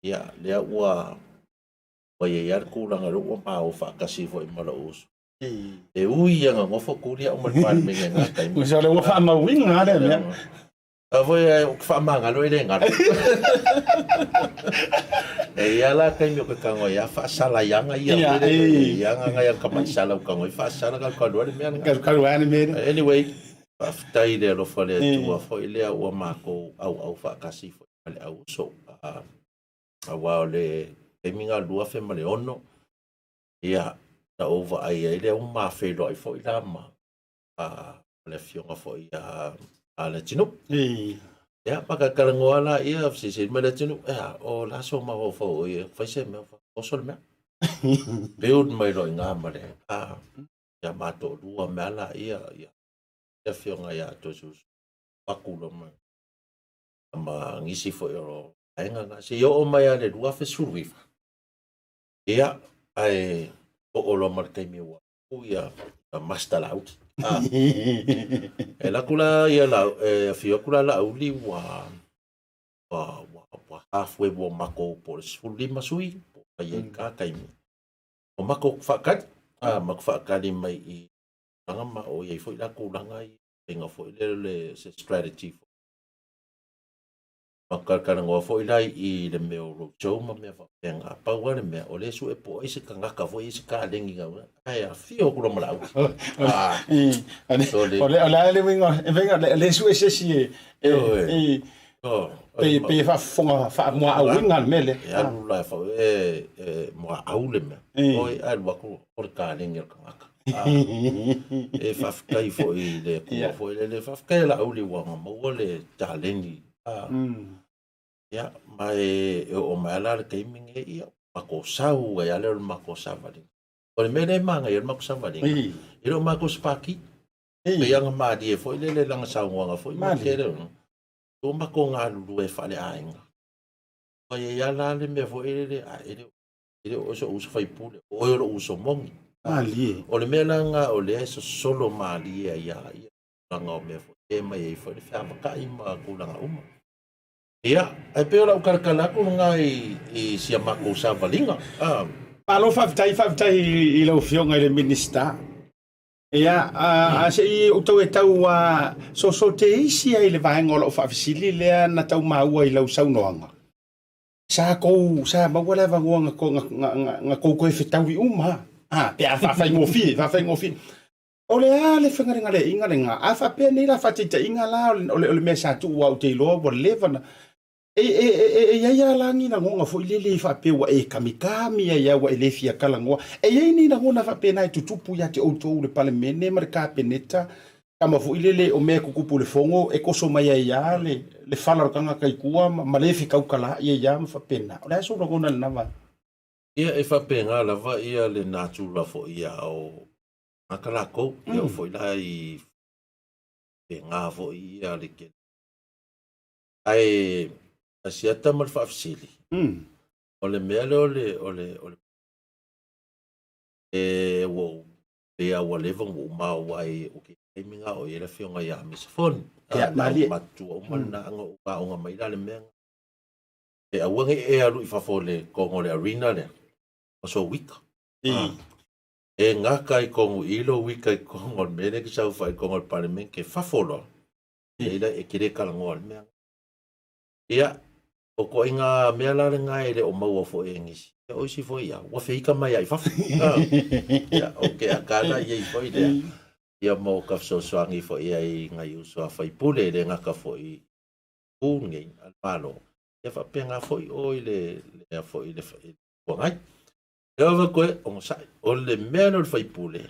S9: Ia le wa ia ko langa ro pa o fa kasi fo i mala us. E ui nga ngofo kuria o mal pan me nga kai.
S1: Usa le wa fa ma winga le me.
S9: Avoy o fa manga no ele nga. E ala kai me ko kango ia fa sala yanga ia. Yanga nga yang kamai sala ko kango fa sala ka ko le me.
S1: Ka me.
S9: Anyway, after ile lo fole tu fo ile o mako au fa kasi fo ale au so. Awa le minga lua fe male ono. Ia na over ai ile o ma fe lo fo ila ma. Le fionga fo ia ala tinu. Ya paka kalangoala ia se mele tinu. O la so ma fo ia fa se me o sol me. Beud mai lo nga male. Ya mato lua mala ia. Le fionga ya to sus. Pakulo ma. Ma ngisi fo yo. Nga se yo o mai ale lua fe survive. Ia ai o olo markai me wa. Ia master out. La kula ia la fio kula la uli wa halfway bo mako por fully masui ai ka kai mi. O mako fakat mako fakali mai I ngama o ia foi la kula ngai nga foi le strategy. Makakana ngā fo ilai I le meo lo chau ma mea whapenga. Paua le mea o le su e po isi ka ngaka fo isi ka lengi ngau. Ai a fio kura malau.
S1: O le winga, e venga le su e sesi e. Pe whafonga mua au winga mele.
S9: E alu lai whau mua au le mea. Oi ai waku o le ka lengi ka ngaka. E whafkai fo I le kua fo I le whafkai la au le wanga maua le ta lengi. Ya mai o mai ala ke minge ia mako sau ai ala mako savali o le mele manga ia mako savali ia mako spaki e yang ma die foi le langa sau nga foi ma kere o mako nga lu e fale ainga o ia ala le me foi ele o so uso fai pule o lo uso mongi
S1: ali
S9: o le mele nga o le so solo mali ia nga o me foi e mai foi le fa ka ima kulanga uma. Ia, ai peo la ukarkalako ngai sia mako sa valinga.
S1: Palo favitai I lau fionga I le minista. Ia, a se I utau e tau so te isi ai le vahenga o lau whafisili lea na tau maua I lau saunoanga. Sa maua le vangoa nga kou koe whetau I uma. Pea whawhai ngofi. O le le whangaringa le inga renga. A whapea nei la whatita inga la o le mea sa tu ua te loa wa levana. Ia langi na ngonga fo ile fa pe wa kamikami ia wa ile fia kala ngoa ni na ngona fa pe na tutupu ya te auto le parlemene mar ka peneta kama fo ile o me kukupu le fongo e koso mai ia le fala kanga kai kua ma le fika ukala ia fa pena o so ngona na va
S9: ia e fa penga la va ia le natura fo ia o akala ko ia fo ila I penga fo ia le ke ai Asiata mal fafsili. Ole mele ole wo pea wa leva mo ma wai o ke minga o ia fionga ia misfon.
S1: Ya mali
S9: matu o mana ngo ka o mai dale men. E awange e alu ifafole ko ngole arena le. O so wika. E ngaka I kongu ilo wika I kongu mele ki sau fai kongu parliament ke fafolo. E ila e kire kala ngol men. Ia o ko inga mea la ngai le o maua fo e ngisi. O si fo ia, wa feika mai ai fafu. Ia, oke akana ia i fo i lea. Ia mo ka so swangi fo ia i ngai usua fai pule le ngaka fo i ungi al palo. Ia fa penga fo i oi le fo i le fo ngai. Ia wa koe o sai o le mea no le fai pule.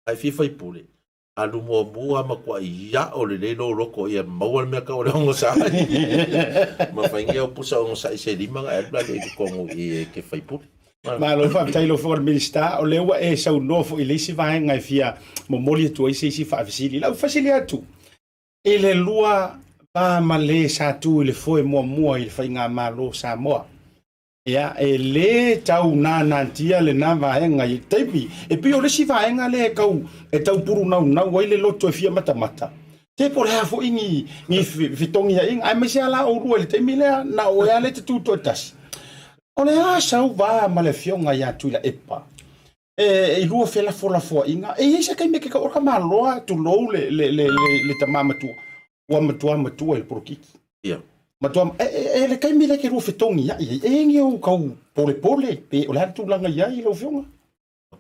S9: Ai fi fai pule. Alu mua ma kwa ia o le lo roko ia maua mea ka o le ongo sai. Ma whaingia o pusa ongo sai se lima nga ebla le ke kongo i ke fai pule.
S1: Ma lo fa tailo for minister o le wa e sa no fo ile si vai ngai fia mo moli tu isi si fa fasili la fasili atu. Ele lua pa ma le sa tu le fo e mo il fa nga malo Samoa. Ya e le tau na tia le na va ngai tepi e pi o le si va nga le kau e tau puru na wai le loto fia mata. Te por ha fo ingi ni fitongi ya ing ai me sia la o ru le te mile na o ya le tu to tas. Ole a sau va ma le fionga ya tu la epa. E lua fela fola fo inga e isa kai me ke ka orka maloa tu lo le tamama tu. Wa matua el porkiki.
S9: Ia.
S1: Matua le kai me le ke ru fitongi ya e ngi o kau pole pe o la tu langa ya i lo fionga.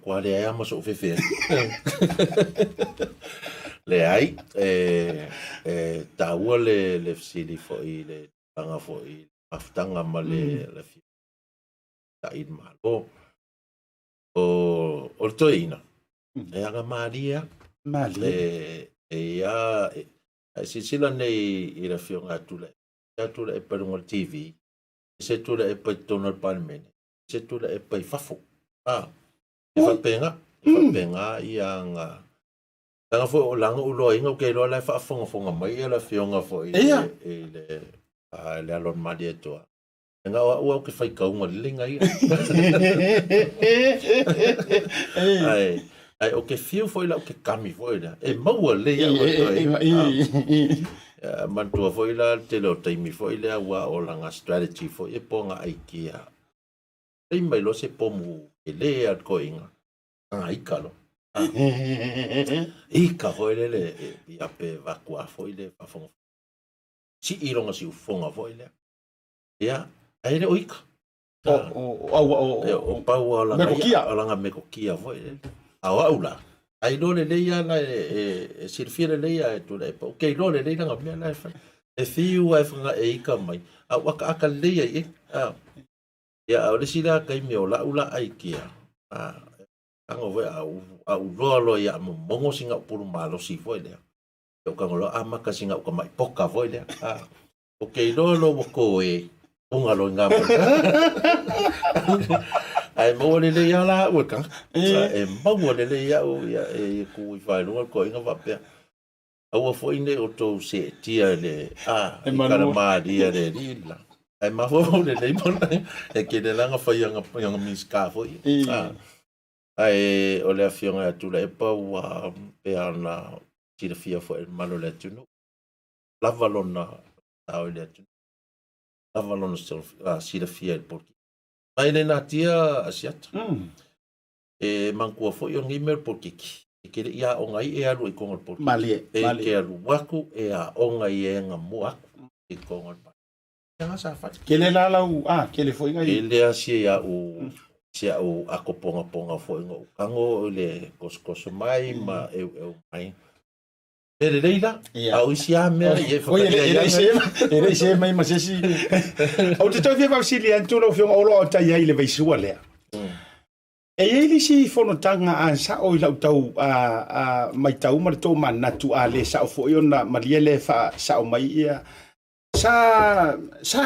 S9: Kwa le ai mo so fefe. Le ai taua le fisili fo i le tanga fo i aftanga ma le fi ta in malo o toina e aga maria ia si sila nei i la fionga tule e per un TV se tule e per tono palmene se tule e per fafo e fa penga ia nga tanga fo o langa ulo inga ke lo la fa fonga mai la fionga fo i le alon madia toa nga o ke fai ka un linga ia ai o ke fio foi la o ke kami foi la e mau le ia man tu foi la te lo taimi foi le wa o langa strategy foi e ponga aikia ei mai lo se pomu e le at koinga ai kalo ika foi le ia pe vakua foi le fa fonga si ilonga si fonga foi le ia ai le oika o pau ala nga mekokia foi aula ai lo le ia la e sirfire le ia e tu le po ke lo le nga me la fa e fiu ai fanga e ika mai a waka aka le ia ia o le sila kai me ola ula ai kia anga voi au lo ia mongo singa puru malo si foi le o kangolo amaka singa ko mai poka foi le o ke lo ko e unga lo nga ai mo le ia la o ka e mo le ia o ia e ku i vai lo ko inga va pe au foi ne o to se tia le e kana ma dia le lila ai ma fo le mo e ke le langa foi nga miska foi ai o le afionga tu le pa wa pe ana tira fia foi malo le tu no la valona au le tu avalon si la fia porque mai le natia asiata e manku fo yo ngimel porque ke ia o ngai e alu i kongo porque
S1: mali
S9: ke alu waku e a o ngai e nga mua i kongo pa nga sa fa
S1: ke le la ke le foi ngai
S9: ele asia o akoponga fo ngo kango le koskoso mai ma e mai ele leila au sia me e
S1: foi ele se mai ma se si au te tau va si le antu lo fiong olo ta ia le vai sua le e ele si fono tanga an sa o ila tau mai tau ma to mana tu ale sa fo yo na maliele fa sa o mai ia sa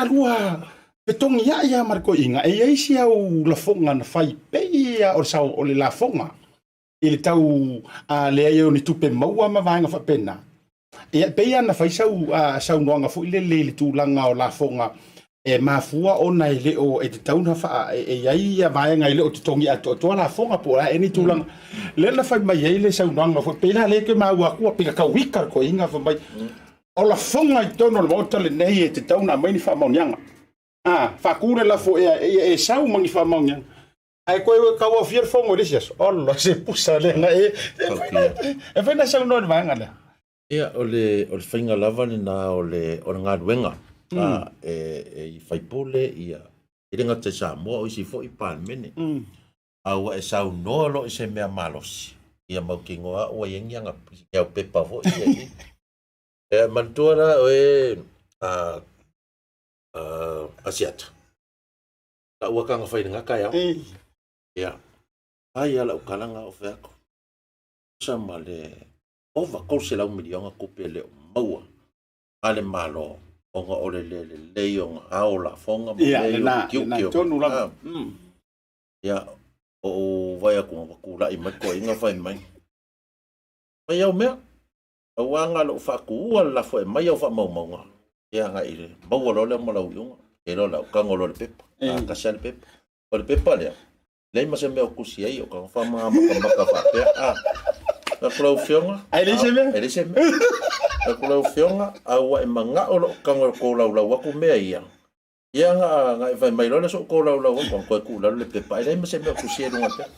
S1: lua petong ia marco inga e ai si au la fonga na fai pe ia o sa o le la fonga ele tau le ai ni tupe maua ma vanga fa pena e pe ia na fai sau noanga fo le tu langa o la fonga e mafua ona ile o e tau na fa e ai ia vanga ile o tongi ato to la fonga po e ni tu langa le na fai mai ile sau noanga fo pe la le ke maua ku pe ka wika ko inga fo mai o la fonga i tono le Maota le nei e te tau na mai ni fa maunianga fa kure la fo e sau mangi fa maunianga ai koe ka wa fier fongo disias olla se pusa le na e fa na sau no vanga le
S9: ia o le finga lava ni na o le ngā ruenga I whaipole ia. I ringa te Samoa o isi fo I Parliament. Aua e sau noa lo I se mea malosi. Ia mau ki ngoa ua yengi anga kia pepa fo ia I. E mantuara o Asiata. La ua kanga whaine ngaka iau. Ia. Ai ala ukalanga o whiako. Sama le ova kose lau milionga kupe le maua. Ale malo. Onga ole le leionga aola fonga.
S1: Ia, le na tonu la.
S9: Ia. O vai aku ngakula I mai ko inga whai mai. Mai au mea. Awanga lo whaku ua la fo mai au wha maunga. Ia nga ire. Maua lo le malau iunga. E lo lau kango le pepa. Kasi le pepa. O le pepa lea. Lei ma se mea kusi ai o ka wha maa maka whapea. Ka kulau whionga.
S1: Ai le se mea?
S9: Ai le se mea. Ka kulau whionga. Awa e manga o lo kango ko lau lau waku mea ia. Ia nga e vai mai lo le so ko lau lau waku. Koe ku lau le pepa. Ai lei ma se mea kusi ai runga pea.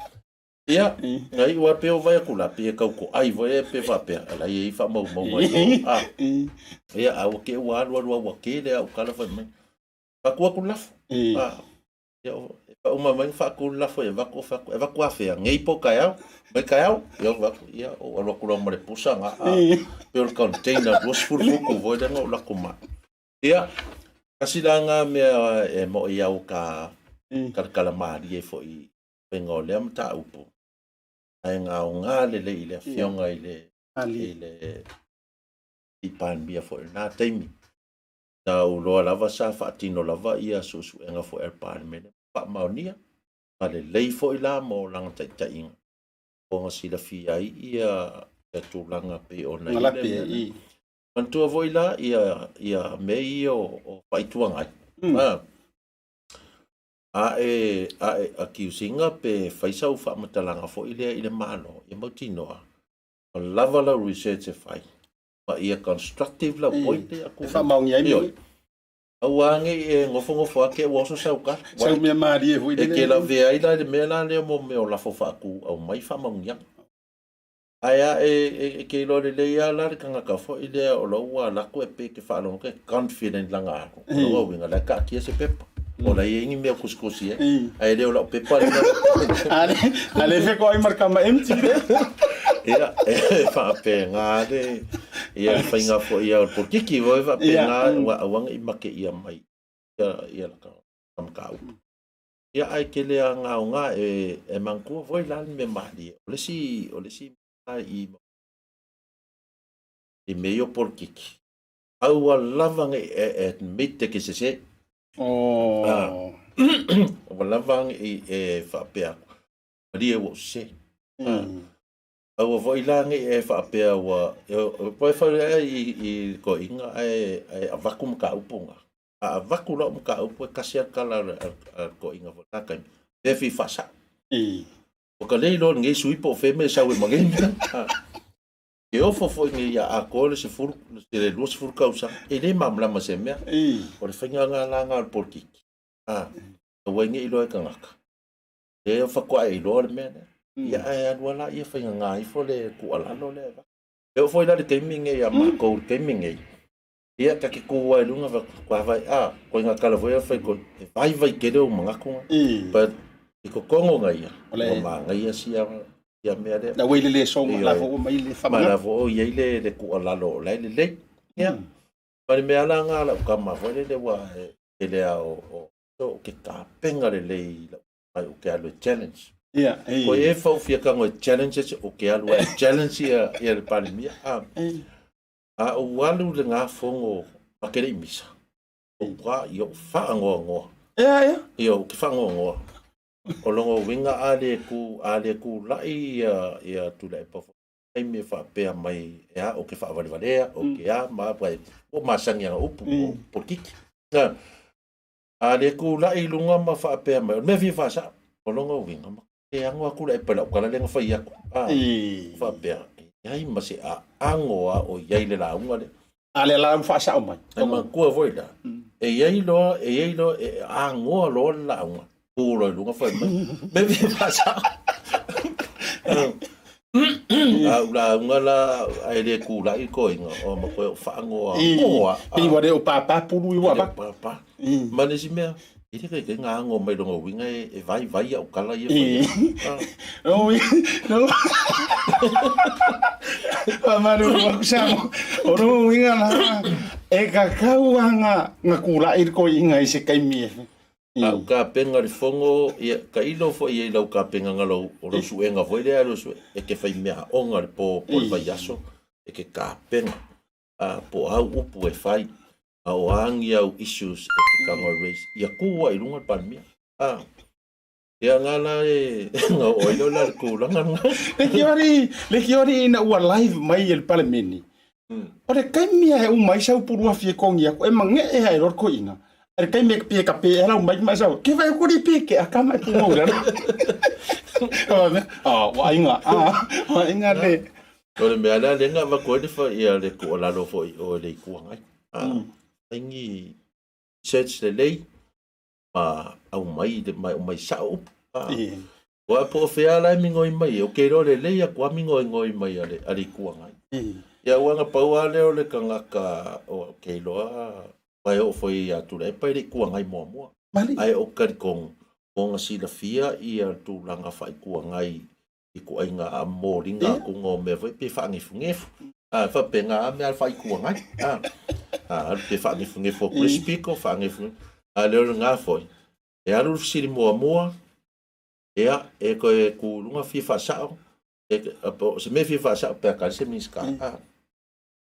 S9: Ia. Ngai ua peo vai akula. Pia kau ko ai vai e pe whapea. Ala i wha mau ai. Ia awa ke ua alua wake le au kala vai mai. Pakua ku lafu. Ia uma mai whaku lafo e vaku awhea. Ngei po kai au. Mai kai au. Ia vaku. Ia o alua kura mare pusanga. Peo container. Duas furufuku voi denga o lako maa. Ia. Kasi langa mea e mo I au ka kalamari e fo I wenga o lea mta upo. Ai ngā o ngā lele I le whionga I le I panbia fo I nā teimi. Na uloa lava sa whaatino lava ia susu enga fo Parliament. Pa maonia. Ma le lei fo I la mo langa tai inga. O nga sila fia ia e tūlanga pe o na ile. Mantua voi la ia mei o whaituanga ai. A kiusinga pe whaisau whaamatalanga fo I le mano. Ia mautinoa. O lava la research e whai. Ma ia constructive la pointe aku.
S1: Fa maungi ai mi.
S9: Awange e ngofo ake woso sauka.
S1: Sau mea maari e hui
S9: e ke la vea I la le mea la leo mo meo la fofaku au mai fa maungi ang. Aya e ke lo le ia la le kanga ka fo I le o lo ua lako e pe ke whalonga ke confident langa ako. O lo winga la ka kia se pepa. O la ia ingi mea kusikosi e. Ai leo la pepa.
S1: Ale fe ko ai marka ma empty de.
S9: Ia e whape ngā de. Ia whainga fo ia o porkiki voi whape ngā wanga I make ia mai. Ia la kamkau. Ia ai ke lea ngā o ngā e mangkua voi lani me mahdi. O lesi I meo porkiki. Au a lavanga e mite ke se se. O lavanga e whape ako. Maria wo se. Au voi lange e whaapea wa poi whare I ko inga e avaku mka upunga. A avaku lau mka upu e kasia kala ko inga whatakai. Pewi whasa. O ka leilo ngei suipo o wheme sau e mangeni. E ofo fo inge ia a kore se furu, se le lua se furu kausa. E le mamlama se mea. O le whainga ngā langa al porkiki. O wainge ilo e kangaka. E o whakua e ilo le mea ne. Ia e anua la ia whainga ngā I fo le kualano le eva. E o fwoi la le teiming e a makou teiming e. Ia ka ki kua e lunga kua vai koe ngā kalavoia whai ko e vai kere o mangakunga. Pa I ko kongo ngai ia. O maa ngai ia siya mea le.
S1: Na weile le songa lafo o mai le whamanga.
S9: Ma lafo o iei le kualano o lai le lei. Ia. Pa le mea la ngā la ukama fwoi le wa e lea o ke ka penga le lei o ke alo challenge. Ko e fau fia kango challenges o ke alu e challenge ia le palimia. A o walu le ngā fongo makere I misa. O wā I o whaangoa ngoa. I o ki whaangoa ngoa. O longo winga ale ku lai ia tula e pafo. Ai me whaapea mai o ke whaavalivalea o ke maapai. O masangi anga upu o porkiki. Ale ku lai lunga ma whaapea mai. O me vi whaasa. O longo winga ma. E angoa kula e pala ukala lenga whai ako. Whapea. Iai ma se angoa o iai le launga le.
S1: Ale la whaasa o mai.
S9: E ma kua voi la. E iai loa e angoa loa le launga. Pūroi lunga whai mai. Me vi whaasa. Ula ngala ai le kula I ko inga o ma ko whaangoa.
S1: I ware o papa pulu I wapa.
S9: Papa. Mane si mea. Ite kai ke ngā ngō mai rongo winga e vai au kala I e whai.
S1: No. Maru wakusamo. O rongo winga la. E ka kauanga ngā kula I ko inga I se kai mie.
S9: Au ka penga ri fongo ka ilo fo I lau ka penga ngalo o lo suenga foi le alo su e ke fai mea onga ri po vai aso e ke ka penga po au upu e fai au angi au issues e ke kanga race ia kua I lunga pan mea ia ngana e ngā oilo la kulanga
S1: le kiori ina ua live mai el palemeni o le kai mea e umai sau purua fie kongi ako e mange e hai ror ko inga Ar kai me pie ka pe era mai mai sa ke vai ko ri pe ke akama ku mo la wa inga le
S9: o le mea la le nga ma ko le fa ia le ko la lo fo o le ku ngai ingi search le lei ma au mai de mai sa up wa po fe ala mi ngoi mai o ke ro le lei a kwa mi ngoi mai ale ku ngai ia wa nga pa wa le o le kanga ka o ke loa Pai o foi atu le pai le kua ngai moa. Ai o karikong o nga sila fia I tu langa fai kua ngai I kua inga a moringa ko ngō me vai pe whaangifu ngefu. Fa penga a mea fai kua ngai. Pe whaangifu ngefu o crispy ko whaangifu. Leo ngā foi. E aru siri moa. Ea e ko e ku lunga fi whaasao. Se me fi whaasao pe a kalse miska.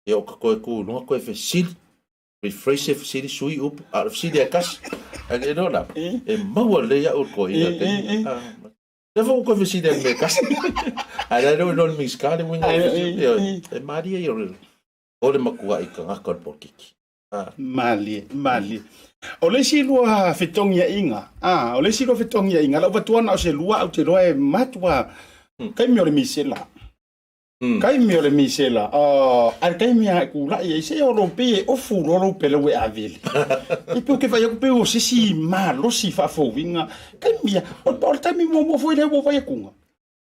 S9: E o ko e ku lunga ko e fe siri. Refresh if city sui up out of city akas e no na e maua le ya ko ina never ko vi city me kas I don't know mix card when e maria yo o le makua I ka ngakon por kiki
S1: mali o le silua fetongia inga o le silua fetongia inga la watuana o se lua au te roe matua kai mi o le misela Kai mi o le misela, ar kai mi a kula I se o rope o furo pele we avili. I pe o ke vai o pe o sisi malo si fa fovinga. Kai mi a o tami mo foi le wo vai kunga.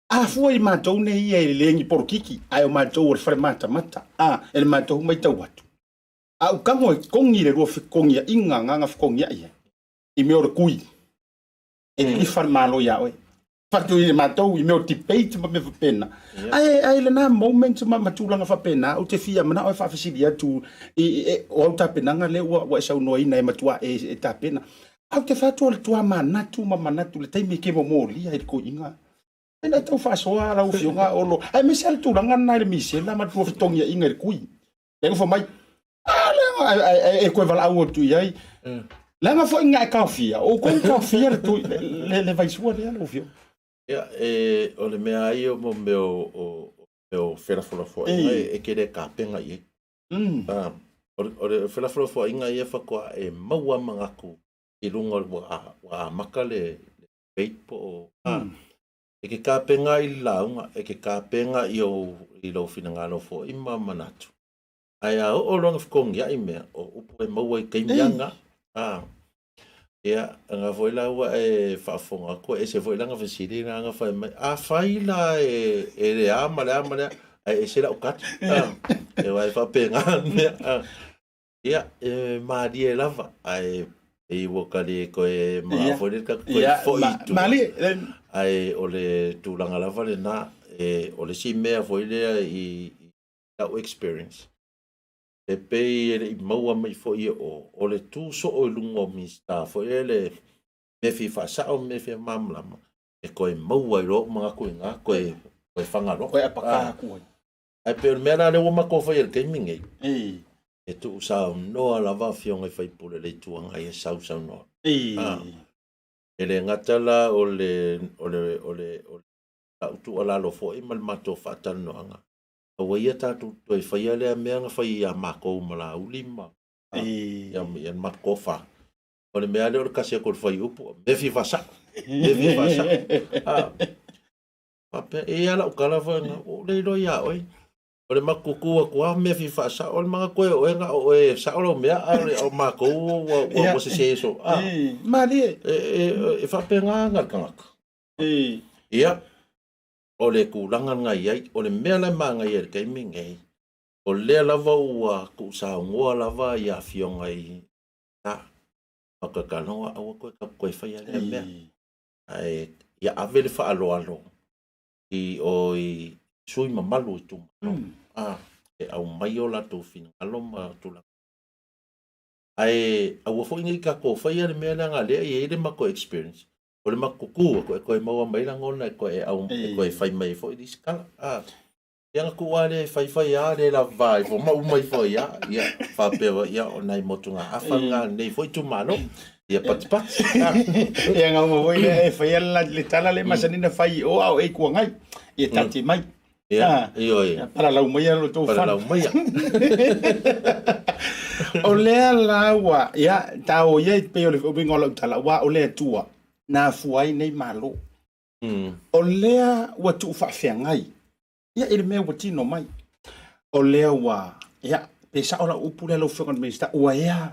S1: A foi matou ne ia I lengi por kiki, ai o matou o fre mata. El matou mai tau atu. A o kango kongi le ro kongi inga nganga kongi ia. I me o kui. E I far malo ya oi. Fatu I matou I meu tipate ma me pena. Ai le na moment ma matulanga fa pena o te fia mana o fa fasilia tu o ta pena nga le wa sa no ina matua e ta pena. Au te fatu le tua manatu ma manatu le taimi ke mo li ai ko inga. Ena tau fa so ala o fionga olo. Ai me sel tu langa na le misela ma tu tongia inga le kui. Le fo mai. E ko vala au tu ai. Langa fo inga ka fia o ko ka fia tu le vai sua le o fio.
S9: Ia o le mea ai o mo meo wherafurafua inga e kere ka penga I o le wherafurafua inga I whakoa e maua mangaku I runga wa maka le peipo o e ke ka penga I launga e ke ka penga I lau whinangano fo I manatu ai a o longa whakongia I mea o upo e maua I keimianga Ia, nga foi la wa e whaafonga ko e se foi langa whasiri nga whai mai. A whai la e le amale e se la o kati. E wai whapenga mea. Ia, maari e lava. Ai, e wakari ko e maa foi ka ko e foi tu.
S1: Mali.
S9: Ai, o le tūlanga lava le na. O le si mea foi le I au experience. E pei e maua mai fo I o le tū so o lungo mista fo e le me fi whasao me fi mamlama e koe maua I ro mga koe ngā koe whangaro
S1: koe apaka koe
S9: ai pe mera le wama ko whai e kei mingi e tu sao noa lava fionga I whaipule le tuanga I e sau noa e le ngatala o le utu alalo fo I malmato whaatana noanga Awa ia tātou toi whaia lea mea nga whai a mākou mala ulima. Ian makofa. O le mea leo le kasi a kore whai upo. Mefi whasa. E ala ukala whanga. O le ilo ia oi. O le makukua kua mefi whasa. O le mga koe o enga o e saolo mea. O mākou o se se so.
S1: Mali
S9: e whapenga ngakangaka. Ia. o le kulangan ngai ai, o le mea lai maa ngai e kai mingei. O lea lava ua ku sa ngoa lava ia fionga i ta. Maka kanoa awa koe ka koe whai alea mea. Ai, ia avele wha alo alo. I o i sui mamalu i tu. E au mai o la tu fina. Alo ma tu la. Ai, awa fo ingi ka ko whai ale mea langa lea i ere mako experience. O le mako kua koe maua mai langona koe au koe whai mai fo i diskala. Yang aku wale fai ya le la vai fo mau mai foi ya fa pe ya onai motunga afanga nei foi tu malo ya pat
S1: yang au mo ile fai la le tala le masanina fai o au e ku ngai e tati mai
S9: ya io
S1: para la umaya lo tu
S9: para la umaya
S1: o le la wa ya ta o ye pe o le bingo lo tala wa o le tua na fuai nei malo o le wa tu fa ngai ia ele mea watino mai. O lea wa, ia, pesa o la upule lau whangan meista, ua ea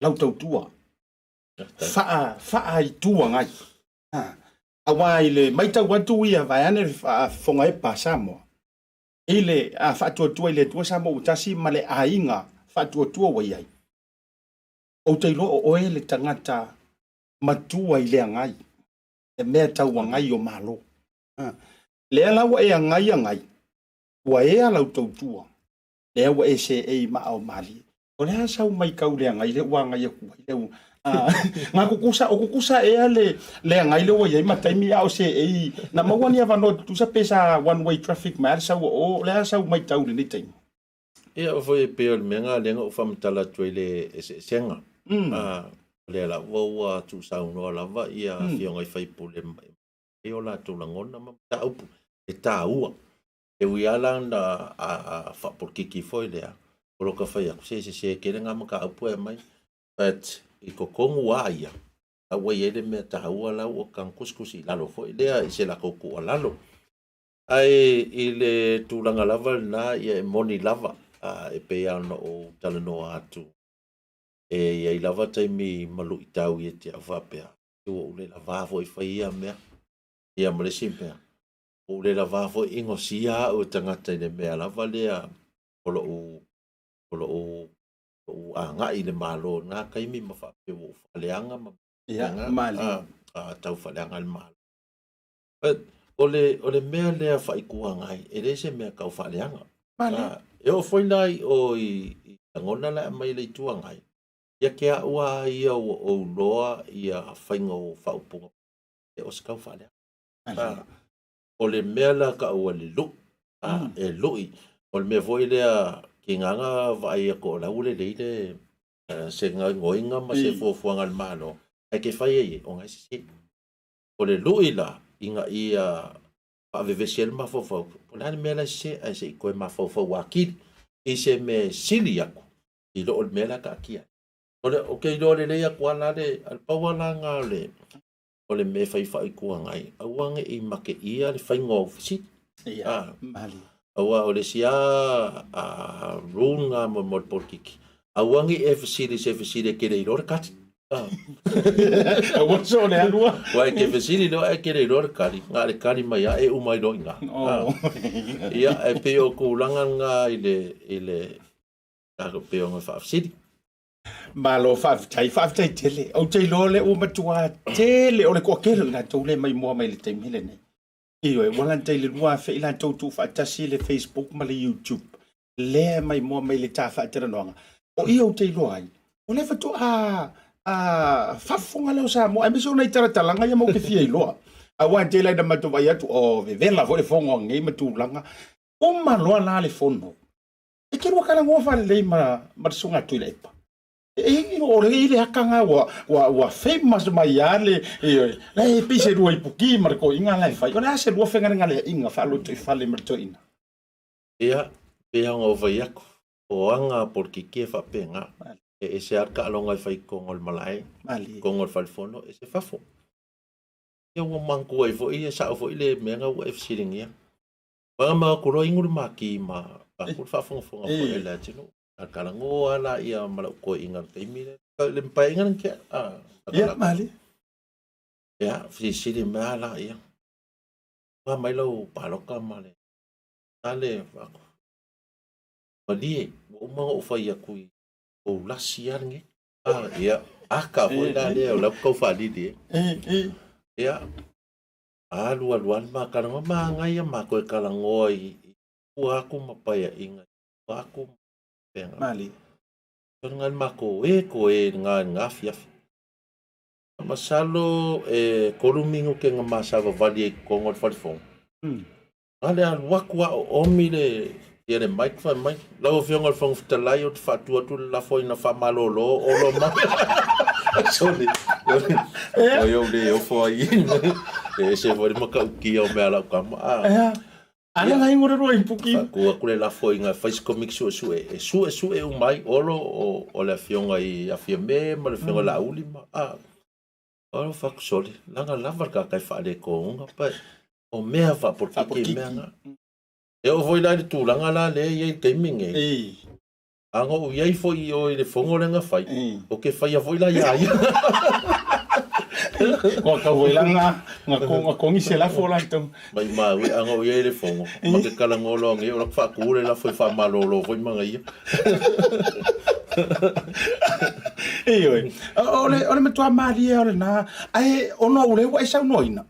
S1: lau tautua. Faa i tua ngai. Awa ile, mai tau watu ia vaiane whonga e pa Samoa. Ile, faa tua ile tua Samoa utasi male a inga, faa tua wa iai. O te ilo o ele tangata matua ile ngai. E mea tau wa ngai o malo. Lea lawa e ngai wa e lau tautua lea wa e se e ma au mali o lea sau mai kau lea ngai le wa ngai ku le nga kukusa e le ngai le wa ye ma taimi au se e na mawani ava no tu sa pesa one way traffic ma sa o lea sau mai tau le ni taimi
S9: e o foi pe o menga lenga o famtala tuele senga le la wa tu sa no la va ia fionga i fai pule e o la tu langona ma ta upu e ta ua e wiala na fa por kiki foi lea o ka fai aku se kere nga maka upu e mai but i kokongu aia a wa ele me ta ua la o kan kuskusi lalo foi lea i se la koku lalo ai ile tulanga lava na ia moni lava e pe ana o talano atu e ia lava taimi malu i tau i te avapea o le lava foi fai ia mea ia male simpea o le lava fo ingosia o tangata i le mea lava lea o anga i le malo nga kaimi mawhape o whaleanga
S1: mali
S9: tau whaleanga le malo but o le mea lea whaikua ngai e le se mea kau whaleanga e o whainai o i tangona la mai le tua ngai ia kea ua ia o loa ia whainga o whaupunga e o skau whaleanga o le mea la ka ua le lu e lui o le mea voi lea ki nganga vai a ko la ule leile se ngoinga ma se fofuanga le malo e ke fai e o ngai si o le lui la inga ia pa vevesiel ma fofo o le mea la se a se koe ma fofo wakid i se me sili aku i lo o le mea la ka kia o le o ke lo le lea kua la le al pawalanga le o le me fai kua ngai awange i make ia le fai ngō fisi
S1: mali
S9: awa o le sia runga mo porkiki awange e fisi le kere i lor kati
S1: awa so le alua
S9: wa ke fisi lo e kere i lor kari nga le kari mai e umai lo inga ia e pe o kulanga nga ile ka pe o nga fisi
S1: malo faftai tele o te lole o matua tele o le ko kele na tole mai mo mai le temile nei io e wala tele lua fe ila tu fa tasi le Facebook ma le YouTube le mai mo mai le tafa tera noanga o io te loai o le fa tu fafunga le sa mo e so nei tera talanga ya mo ke fie loa a wa tele da matu vai atu o vela vo le fongo ngai matu langa o ma loa na le fono e ke lo kala mo fa le ma sunga tu le pa e o le ile akanga wa famous mai ale e pise do i puki marco inga la fai ona se do fenga ngale inga fa lo te fale merto ina
S9: ia pe anga o vai ako o anga porque ke fa penga e se arka longa fai con ol malai con ol falfono e se fafo ia o manco e fo ia sa fo ile menga o FC ringia wa ma ko ro ingul maki ma pa ko fafo fo fo ele tino akalango ala ia mala ko inga taimile le pai inga ke
S1: ia mali
S9: ia fisi de mala ia wa mai lau paloka male ale ako mali o mga ufai aku o lasi nge ia aka foi la le o la ko fa di ia aluan ma kana ma ngai ma ko kala ngoi u aku mapaya inga aku penga
S1: Mali.
S9: ngan mako ko ngan ngafia masalo kolumingo ke ngamasa vali ko ngot falfong ale waku o mile ele mic fa mic la o fiong al fong ftalai o fatu tu la foi na fa malolo o lo ma sorry yo le o foi se voi mo ka ki o me ala kama
S1: ala ngai ngore ro impuki
S9: ko le la foi nga face comic su o mai olo o le fiong ai a fiame ma le fiong la ulima olo fa soli langa lava ka kai fa le ko nga pa o mea fa por ki mea e o voi la tu langa la le ye gaming ango ye foi o le fongo lenga fai o ke fai a voi la ya
S1: ko ka voi langa ko ngi se la fo la tom
S9: mai ma we ango ye le fongo ma ke kala ngolo nge o fa ku le la foi fa malolo voi manga ia
S1: ole me tua mari ole na ai ono ole wa isa noina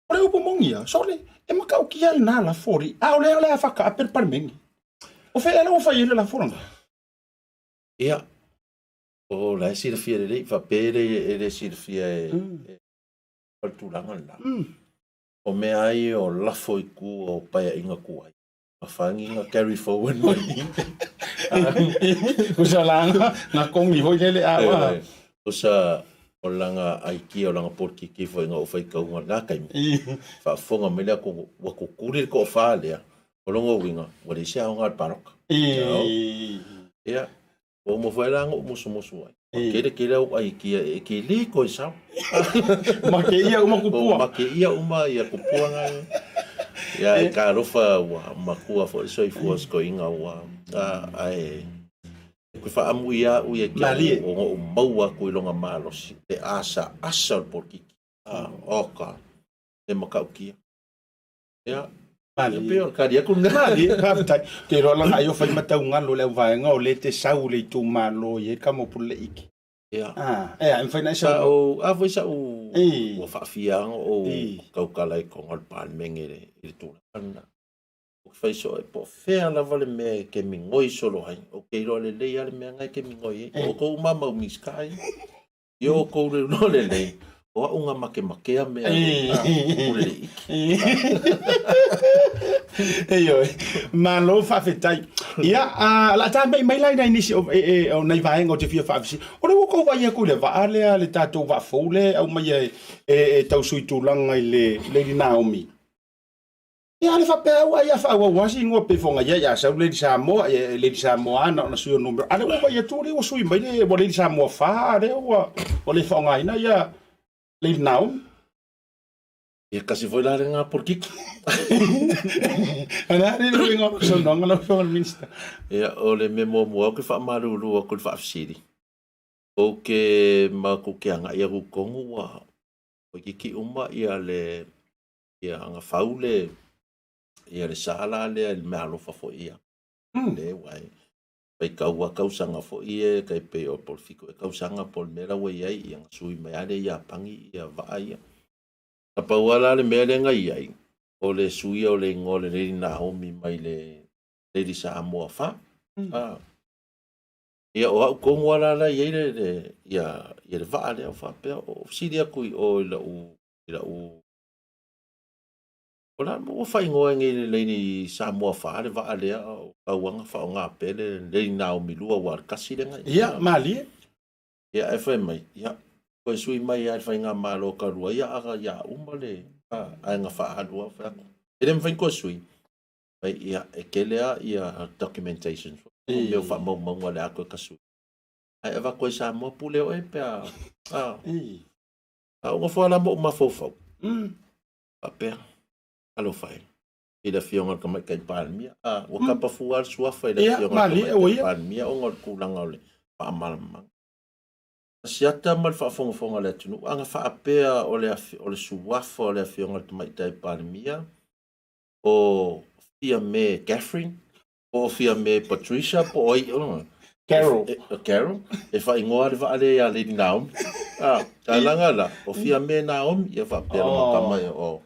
S1: ole upo mongia sole e maka o kia na la fori ole a faka per parmengi o fe ela o fa ile la foranga
S9: ia o la sirfia le fa pere e sirfia e tu langa la o me ai o la foi ku o pa inga ku ai afangi nga carry forward mo
S1: usalanga na kongi hoi le awa
S9: usa o langa ai ki o langa porki ki foi nga o fai ka nga na kai fa fonga me le ko wa ko kuri ko fa le o longo winga o le sia nga parok ia o mo foi langa o musu ai kele o ai ki le ko sa
S1: ma ke ia uma kupua
S9: ma ke ia uma ia kupua nga ia e ka rofa wa makua fo so ifu sko inga wa ai ku fa amu ia u ia ki o maua ku longa malos te asa porki oka te makauki ia
S1: mali
S9: peo ka dia ku
S1: mali ka tai te rola ayo fa mata unga lo le va nga o le te sau le tu malo ye ka mo pule iki
S9: ia
S1: em fa na sa
S9: o avo sa o fa fiang o kau kala ko ngol pan mengere i tu ana o fa so po fe ala vale me ke mi ngoi solo ai o ke ro le le ale me ngai ke mi ngoi o ko mama mi sky yo ko le no le o unga make me
S1: yo malo fa fetai ia la ta mai lai nai nisi o nei vai ngo te fia fa fisi o le ko vai ku le va ale tato va fole au mai tau sui tu langa le Naomi ia le fa pe ia fa wa si ngo pe fonga ia sa le Samoa na sui numero ale o vai tu le o sui mai le Samoa fa ale o le fonga ina ia le Naomi
S9: ia kasi foi la nga por kiki
S1: ana ri ngo so no nga no minister
S9: ia o le memo mo ke fa malu lu ko fa fsiri o ke ma ku ke anga ia ku kongu wa o kiki uma ia le ia anga faule ia le sala le me alo fa fo ia le wai pai kaua kausanga fo ia kai pe o por fiko kausanga por mera we ia ia sui mai ale ia pangi ia va ia apa wala le mele ngai ai o le sui o le ngole le Naomi mai le Samoa fa ia o ko wala la ia le ia le va ale fa pe o sidia kui o la u ola mo fai ngoa ngi le ni Samoa fa le va ale o kawanga fa nga pe le Naomi lua war kasi le ngai
S1: ia mali
S9: ia FM mai ia ko sui mai ai fai nga malo ka rua ia aga ia umale ai nga fa adua fa ele me ko sui ai ia ekelea ia documentation meu fa mo wale ako ka sui ai ava ko sa mo pule o pe o fa la mo ma fofo ape alo fai ida fionga ka mai kai palmia o ka pa fuar sua fa ida fionga palmia o ngol kulanga ole pa malma Asiata mal fa fonga le tunu anga fa apea o le suafa o le fionga mai tai palmia o fia me Catherine, o fia me Patricia, po oi,
S1: Carol.
S9: Carol, e wha ingoa le vaale a Lady Naomi. Ta langa la, o fia me Naomi, e wha pera makama e o.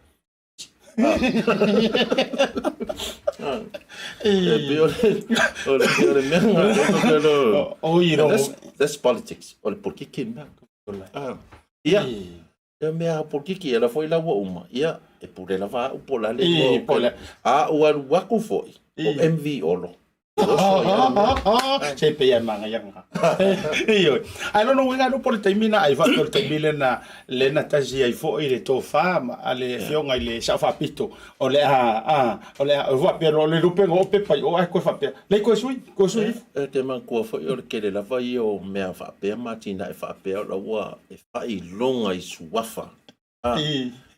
S9: That's politics. O le porkiki mea. Ia. E mea porkiki, e la foi la ua uma. Ia, e pure la vaa upola le. Ua waku foi. O MV olo.
S1: Se pe ya manga yanga. Iyo. Ai no winga no pole taimina ai va pole taimile na lena tazi ai fo ile to fama ale fionga ile sa fa pito. Ole ole va pero le lupe go pe pai o ai ko fa pe. Le ko sui.
S9: Te man ko fo o ke le lava io mea fa pe matina e fa pe la wa e fa i longa i suafa.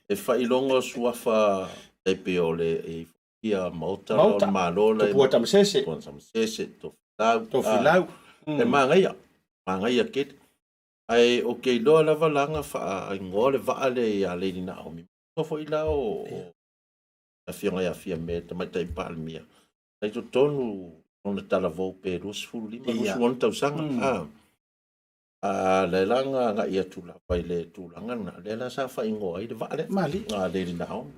S9: E fa i longa suafa e pe ole e ia Maota o malola
S1: e puata msese
S9: to filau e mangaia ket ai o ke lo la valanga fa ngole vale ya Lady Naomi so foi lá o a fia me te mai tai palmia ai to tonu on tala vo pero sfuli ma so on tau sanga le langa nga ia tula pai le tulanga na le la sa fa ingo ai de vale
S1: mali
S9: Lady Naomi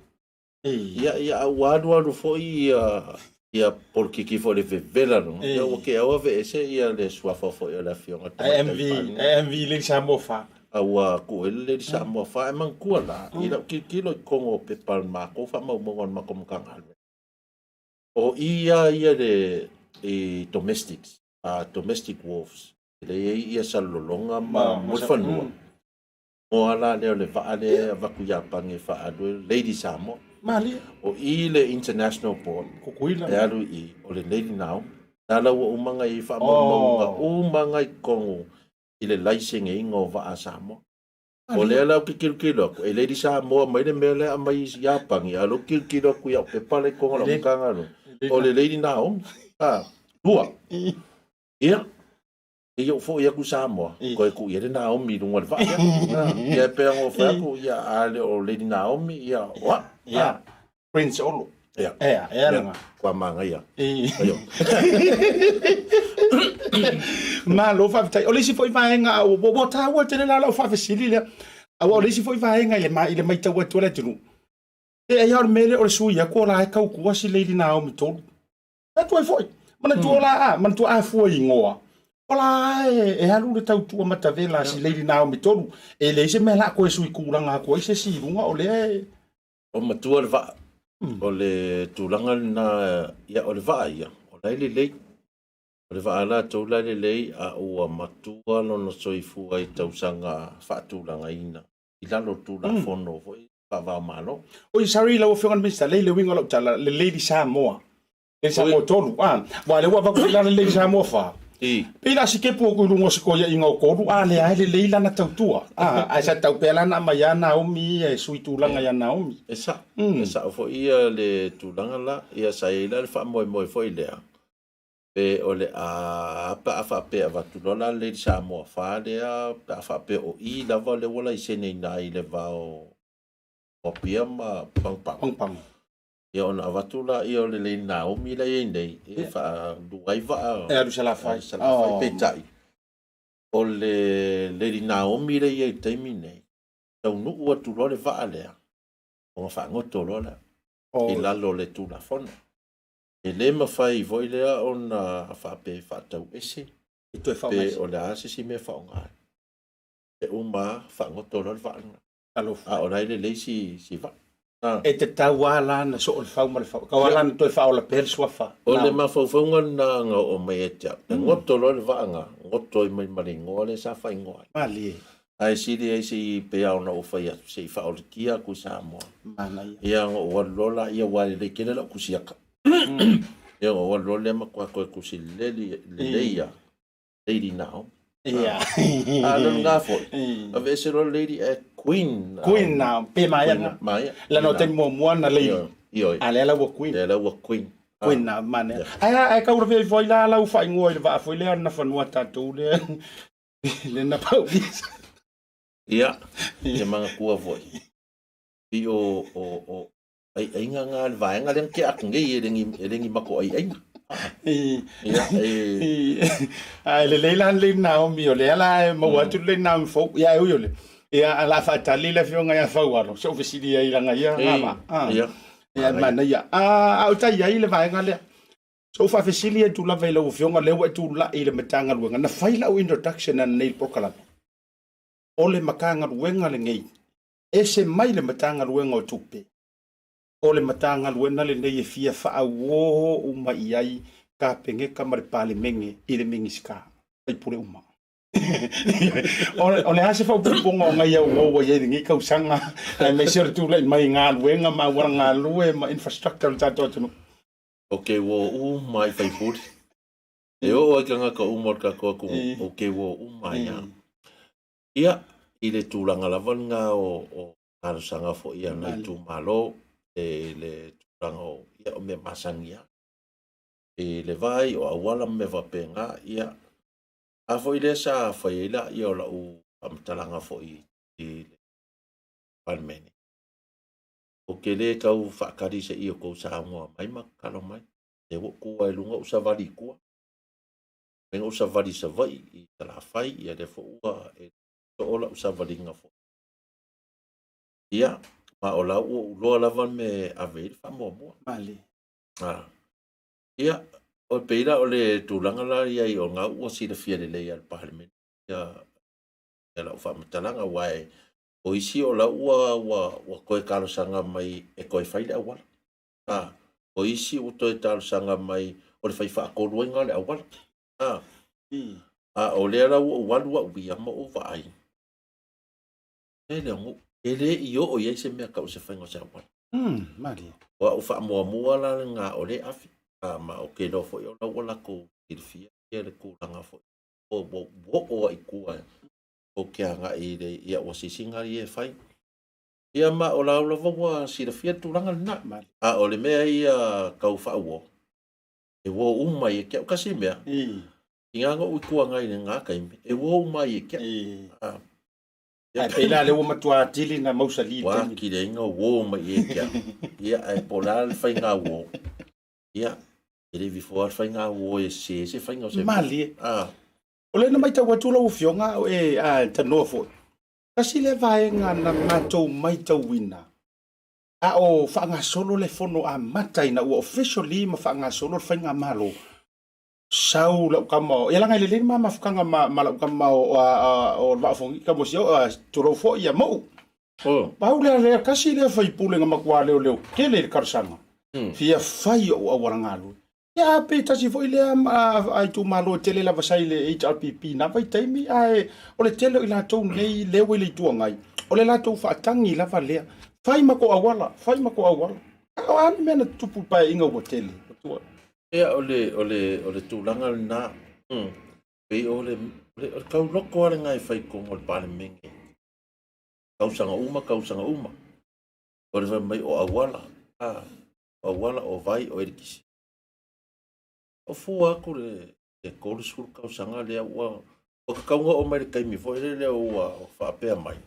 S9: ia wadu foi ia porque que foi vela no o que o ve ese ia le sua fo ia la fiona
S1: MV le Samoa
S9: awa ko le Samoa man ko la ila kilo kongo pe palma ko fa mo ma kom kangal o ia de domestics domestic wolves le ia salolonga ma mo fanua o ala le vaale vakuya pange fa adu Lady Samoa
S1: mali
S9: o ile international board
S1: kukuila
S9: e alu I o le Lady Naomi tala o umanga I fa umanga I kongo ile licensing e ngo va Samoa o le ala kikilo e Lady Samoa mai le mele a mai Japan I alu kikilo ku ya pe pale kongo la mukanga no o le Lady Naomi dua ia eu fo ia ku Samoa ko ku ia Naomi lunga va ia pe ngo fa ku ia ale o Lady Naomi ia wa
S1: Prince Olo
S9: nga kwa manga ia ayo
S1: ma lo fa tai ole si foi vai nga o bo ta wa tele la fa fesili le a ole si foi vai nga ile mai ta wa toilet nu e ai or mele o su ia ko la ka ku si Lady Naomi to e toi foi mana tu la man tu a foi ngoa ola e halu le tau tu mata vela si Lady Naomi to e le se mela ko su ku ranga ko se si lunga ole
S9: o matua le va o le tulanga na ia o le va ia o le va la to la le a o matua no soifu ai tausanga fa tulanga ina I lalo tu la fono foi fa va malo
S1: o sari la o fiona mista le winga lo tala le Lady Samoa le Samoa tolu wa le wa va ko la Lady Samoa fa Pila si ke po ko lungo ko ya ingo ko ale ale leila na tautua a sa Taupea na mai Naomi e suitulanga ya Naomi
S9: esa fo ia le tulanga la ia sa ila le fa mo fo ile pe ole a fa pe va tulola le Samoa fa le a fa pe o I la va le wala I se nei na ile va o pia ma pang ia ona avatula ia o le Lady Naomi la ia nei e fa duai va
S1: e alu sala fai
S9: pe tai o le Lady Naomi la ia taimi nei tau nu ua tulo le va alea o fa ngoto lola I lalo le tula fona e le mawhai voi lea ona fa pe fa tau ese pe o le ase si me fa onga e uma fa ngoto lola va a o le leisi si va
S1: e te tauala na so o fau ma le fau ka wala to fa o la per swafa
S9: o le mafaufaunga na nga o mai etia ngoto lo le vaanga ngoto I mai maringo le sa fa ingoa
S1: mali
S9: ai siri ai si pe au na o fa ia se fa o kia ku Samoa
S1: mana
S9: ia o lola ia wa le kele la ku siaka ia o lola ma kwa ku si le ia Lady Naomi
S1: ia
S9: alon nga fo a vese lo Lady Queen
S1: na pe maya la no te mo na le
S9: io
S1: ale la wo Queen na mane ai ka ur ve foi la u fa ngoi va foi le na fa no ta tu le na pa
S9: ia e manga kua voi o ai nga le vai nga le ke ak ngai elengi mako ai ia
S1: ai le leilan le na mi o le ala mo watu le na fo ya u yo le ia ala fatali le fionga ya fawalo so ofisili ia langa ia ngama
S9: ia
S1: ia mana ia au tai ia le vai nga le so fa ofisili tu la vela o fionga le wa tu la ile matanga luenga na faila o introduction and nail proclam ole makanga luenga le ngai ese mai le matanga luenga o tupe ole matanga luenga le nei fia fa wo uma iai ka penge ka mare pale menge ile mingiska ai pure uma ole hase fa pongo ngai o ye ngi ka usanga me sure tu le mai nga luenga ma wanga lue ma infrastructure ta to no
S9: okay wo mai fai put e o kanga ka umor ka ko okay wo mai ia ile tulanga lavanga o sanga fo ia na tu malo le tulango ia o me masangia le vai o awala me va penga ia a fo ile sa fo ila ia o la u amtalanga fo i le palmeni o ke le ka u fa kari se ia ko sa mo mai makalo mai e wo ko ai lunga u sa vali ko men u sa vali sa vai i tala fai ia le fo ua e so ola u sa vali nga fo ia ma o la u lo lava me ave fa mo
S1: mali
S9: ia o peira o le tulanga la ia i o nga u si le fia le ia parliament ia la fa mtalanga wai o isi o la wa koe kalo sanga mai e koe fai le awala o isi o toe talo sanga mai o le fai fa ko ruenga le awala o le ala u walu wa wi ama o vai ele ngo ele io o ye se me ka o se fai ngo sa awala
S1: mali
S9: wa o fa mo la nga o le afi ma o ke lo fo yo la wala ko ilfia le ko langa fo o i ku o ke anga i le ia o si singa i fai ia ma o la wa si le fia tu langa na o le mea ia ka u fa wo e wo mai ke ka si mea inga ngo u ku anga i nga kai e wo mai ke
S1: ai pela le o matua tili na mausali
S9: wa ki le ngo wo mai ke ia ai polar fai nga wo ia ele vi for fai nga wo e se fai nga se
S1: mali o le na mai tau atu lau fionga e ta nofo kasi le vai nga na matou mai tau wina o whaanga solo le fono a matai na ua officially ma whaanga solo le whainga malo sau lau kamao ia langa ile ma mafukanga ma lau kamao o wafongi kamo sio turofo ia mau pau le kasi le whai pule nga makua leo leo ke le karsanga fia whai o awarangalu ia pe tasi foi le ai tu malo tele la vasai le HRPP na vai taimi ai o le tele i la tau nei lewe le tuangai o le la tau whaatangi la valea fai mako awala ani mena tupu pai inga o tele
S9: ia o le tulanga na pe o le kau loko ale ngai fai ko mo pale menge kausanga uma o le mai o awala o vai o erkisi o fua ko le ko school kausanga le o kaunga o mai kai mi foi le o fa pe mai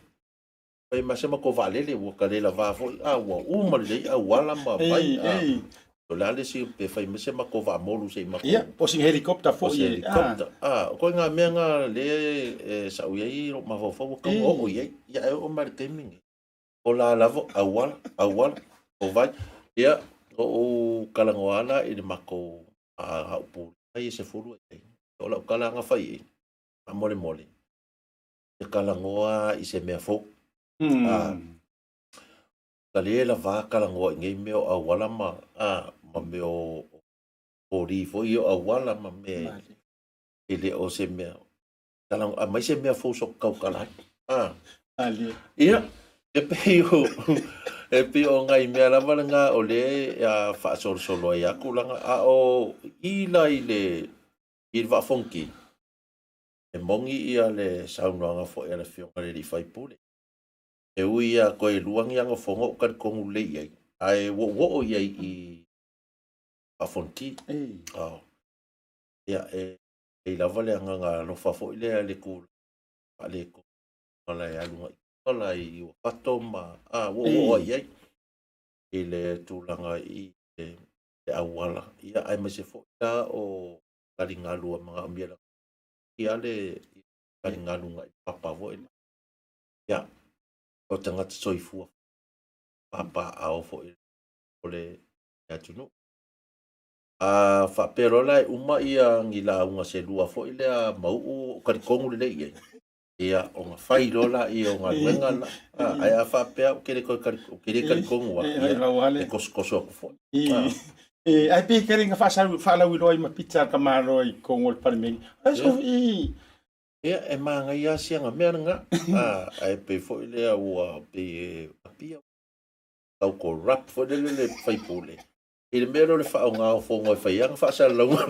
S9: pai masema ko vale le o kalela va foi uma le awala ma vai o la le si pe fai masema ko va molu se ma
S1: ia po sing helicopter foi
S9: helicopter ko nga menga le sa uai ma fo ko o ia o mai kai mi o la lavo awala o vai ia o kalangoala i le mako pu ai se fulu ai o la kalanga fai mole e kalangoa i se mea fo kalela va kalangoa ngai meo awala ma meo o ri fo io awala ma me ele o se mea kalangoa mai se mea fo so kau kala
S1: ali
S9: ia e pe o ngai mea la valanga o le fa solo ia kulanga o ila ile il va fonki e mongi ia le saunanga fo ele fionga le fai pule e uia ko e luangi anga fongo ka kongu le ia ai wo ia i a fonti ia e la vale nga no fa fo ile le ku ale ko la ia lunga la i o patoma wo ia i le tūlanga i le awala. Ia ai mai se fōia o karingalua mga ambiela. Ia le karingalunga i papa voe. Ia, o tangata soifua. Papa ao fo'i o le atunu. Whapero lai uma ia ngila unga se lua fo'i lea mau o karikongu le ia. Ia o ngā whai rola i o ngā luenga la. Ai a whapea o kere karikongu wa. Ia e koso aku fo'i.
S1: Ai pe kere ngā whalau i roi ma pizza ka maro i kongo le parimengi.
S9: Ia e maanga ia sianga mea nga. Ai pe fo'i lea ua pe apia. Tau ko rap fo'i le whaipole. I le mero le whao ngā o whongo i whaianga whaasara launga.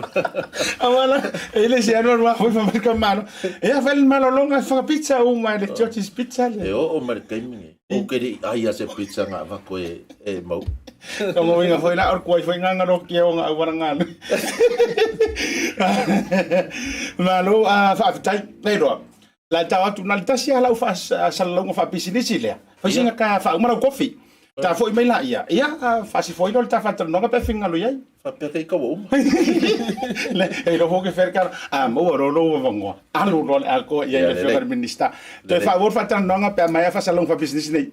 S1: Awala, ele se anor wa hoi whamarika maro. Ea whaile malolonga whakapizza o mai le George's Pizza le.
S9: E o marika imingi. O kere aia se pizza ngā wako e mau.
S1: Ka mo inga foi la or koi foi nga ngaro ki o nga warangan. Malo fa tai pero. La tawa tu na tasi ala fa salonga fa business le. Foi singa ka fa umara coffee. Ta foi mai la ia. Ia fa si foi no ta fa no ka pe finga lo ia.
S9: Fa pe kai ka wo.
S1: Le e lo ho ke fer ka mo ro lo vango. Alu ro a ko ia le fer minister. Te favor fa tan no nga pe mai fa salonga fa business nei.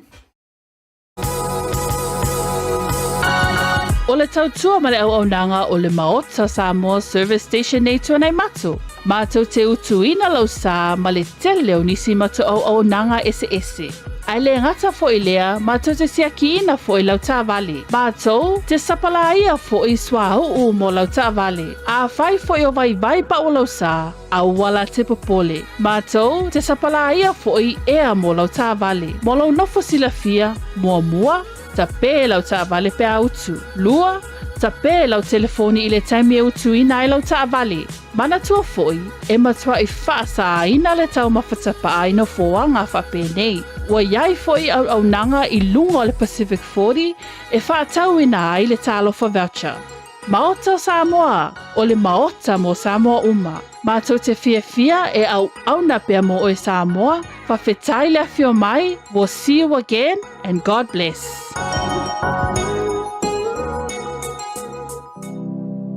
S8: O le tautua ma le auaunanga o le Maota Samoa Service Station nei tuanai matu. Mātou te utuina lau sā ma le tele o nisi matu auaunanga ese. Ai le ngata fo i lea, mātou te siakiina fo i lau tāwale. Mātou te sapalaia fo i swahuu mo lau tāwale. A whai fo i o vai pa o lau sā, a wala te popole. Mātou te sapalaia fo i ea mo lau tāwale. Mo lau nofo silafia, mua, ta pē lau tāwale pe autu. Lua, ta pē lau telefoni i le taimi e utu ina i lau tāwale. Mana tua foi, e matua i whaasa ina le tau mawhatapa ai no fōanga whapē nei. Wa iai foi au nanga i lunga o le Pacific 40 e whaatau ina ai le Talofa voucher. Maota Samoa, o le Maota mo Samoa uma. Mātou te fia e au na pia mo o Samoa, whawhetai le fio mai, we'll see you again and God bless.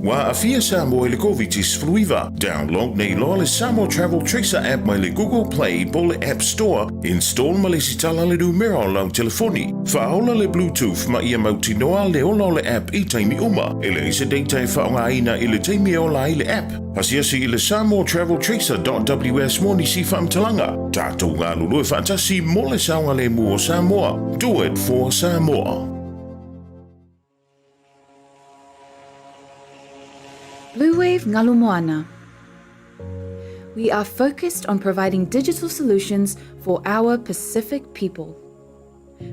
S7: Wa afia Samoa i le Covitis Fluiva. Download nei loa le Samoa Travel Tracer app mai le Google Play po le App Store. Install ma le sitala le numero lau telefoni. Whaola le BluTV ma ia mauti noa le ola le app i taimi uma. Ele isa deitai whaonga ina i le taimi ola i le app. Pasiasi i le Samoa Travel Tracer.ws mo ni si whamtalanga. Tātou ngā lulu e fantasi mo le saunga le mua Samoa. Do it for Samoa.
S2: Bluwave Ngalumoana. We are focused on providing digital solutions for our Pacific people.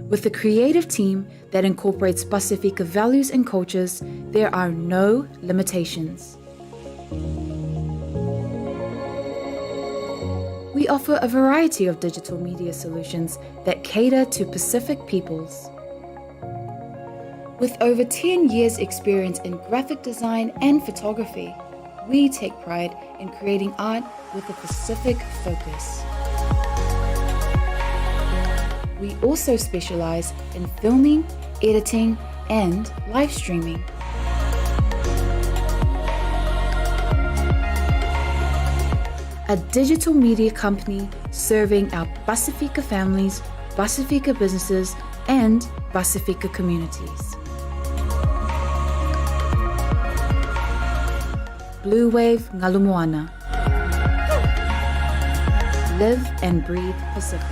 S2: With a creative team that incorporates Pasifika values and cultures, there are no limitations. We offer a variety of digital media solutions that cater to Pacific peoples. With over 10 years' experience in graphic design and photography, we take pride in creating art with a Pacific focus. We also specialize in filming, editing, and live streaming. A digital media company serving our Pasifika families, Pasifika businesses, and Pasifika communities. Bluwave Ngalumoana. Live and breathe Pacific.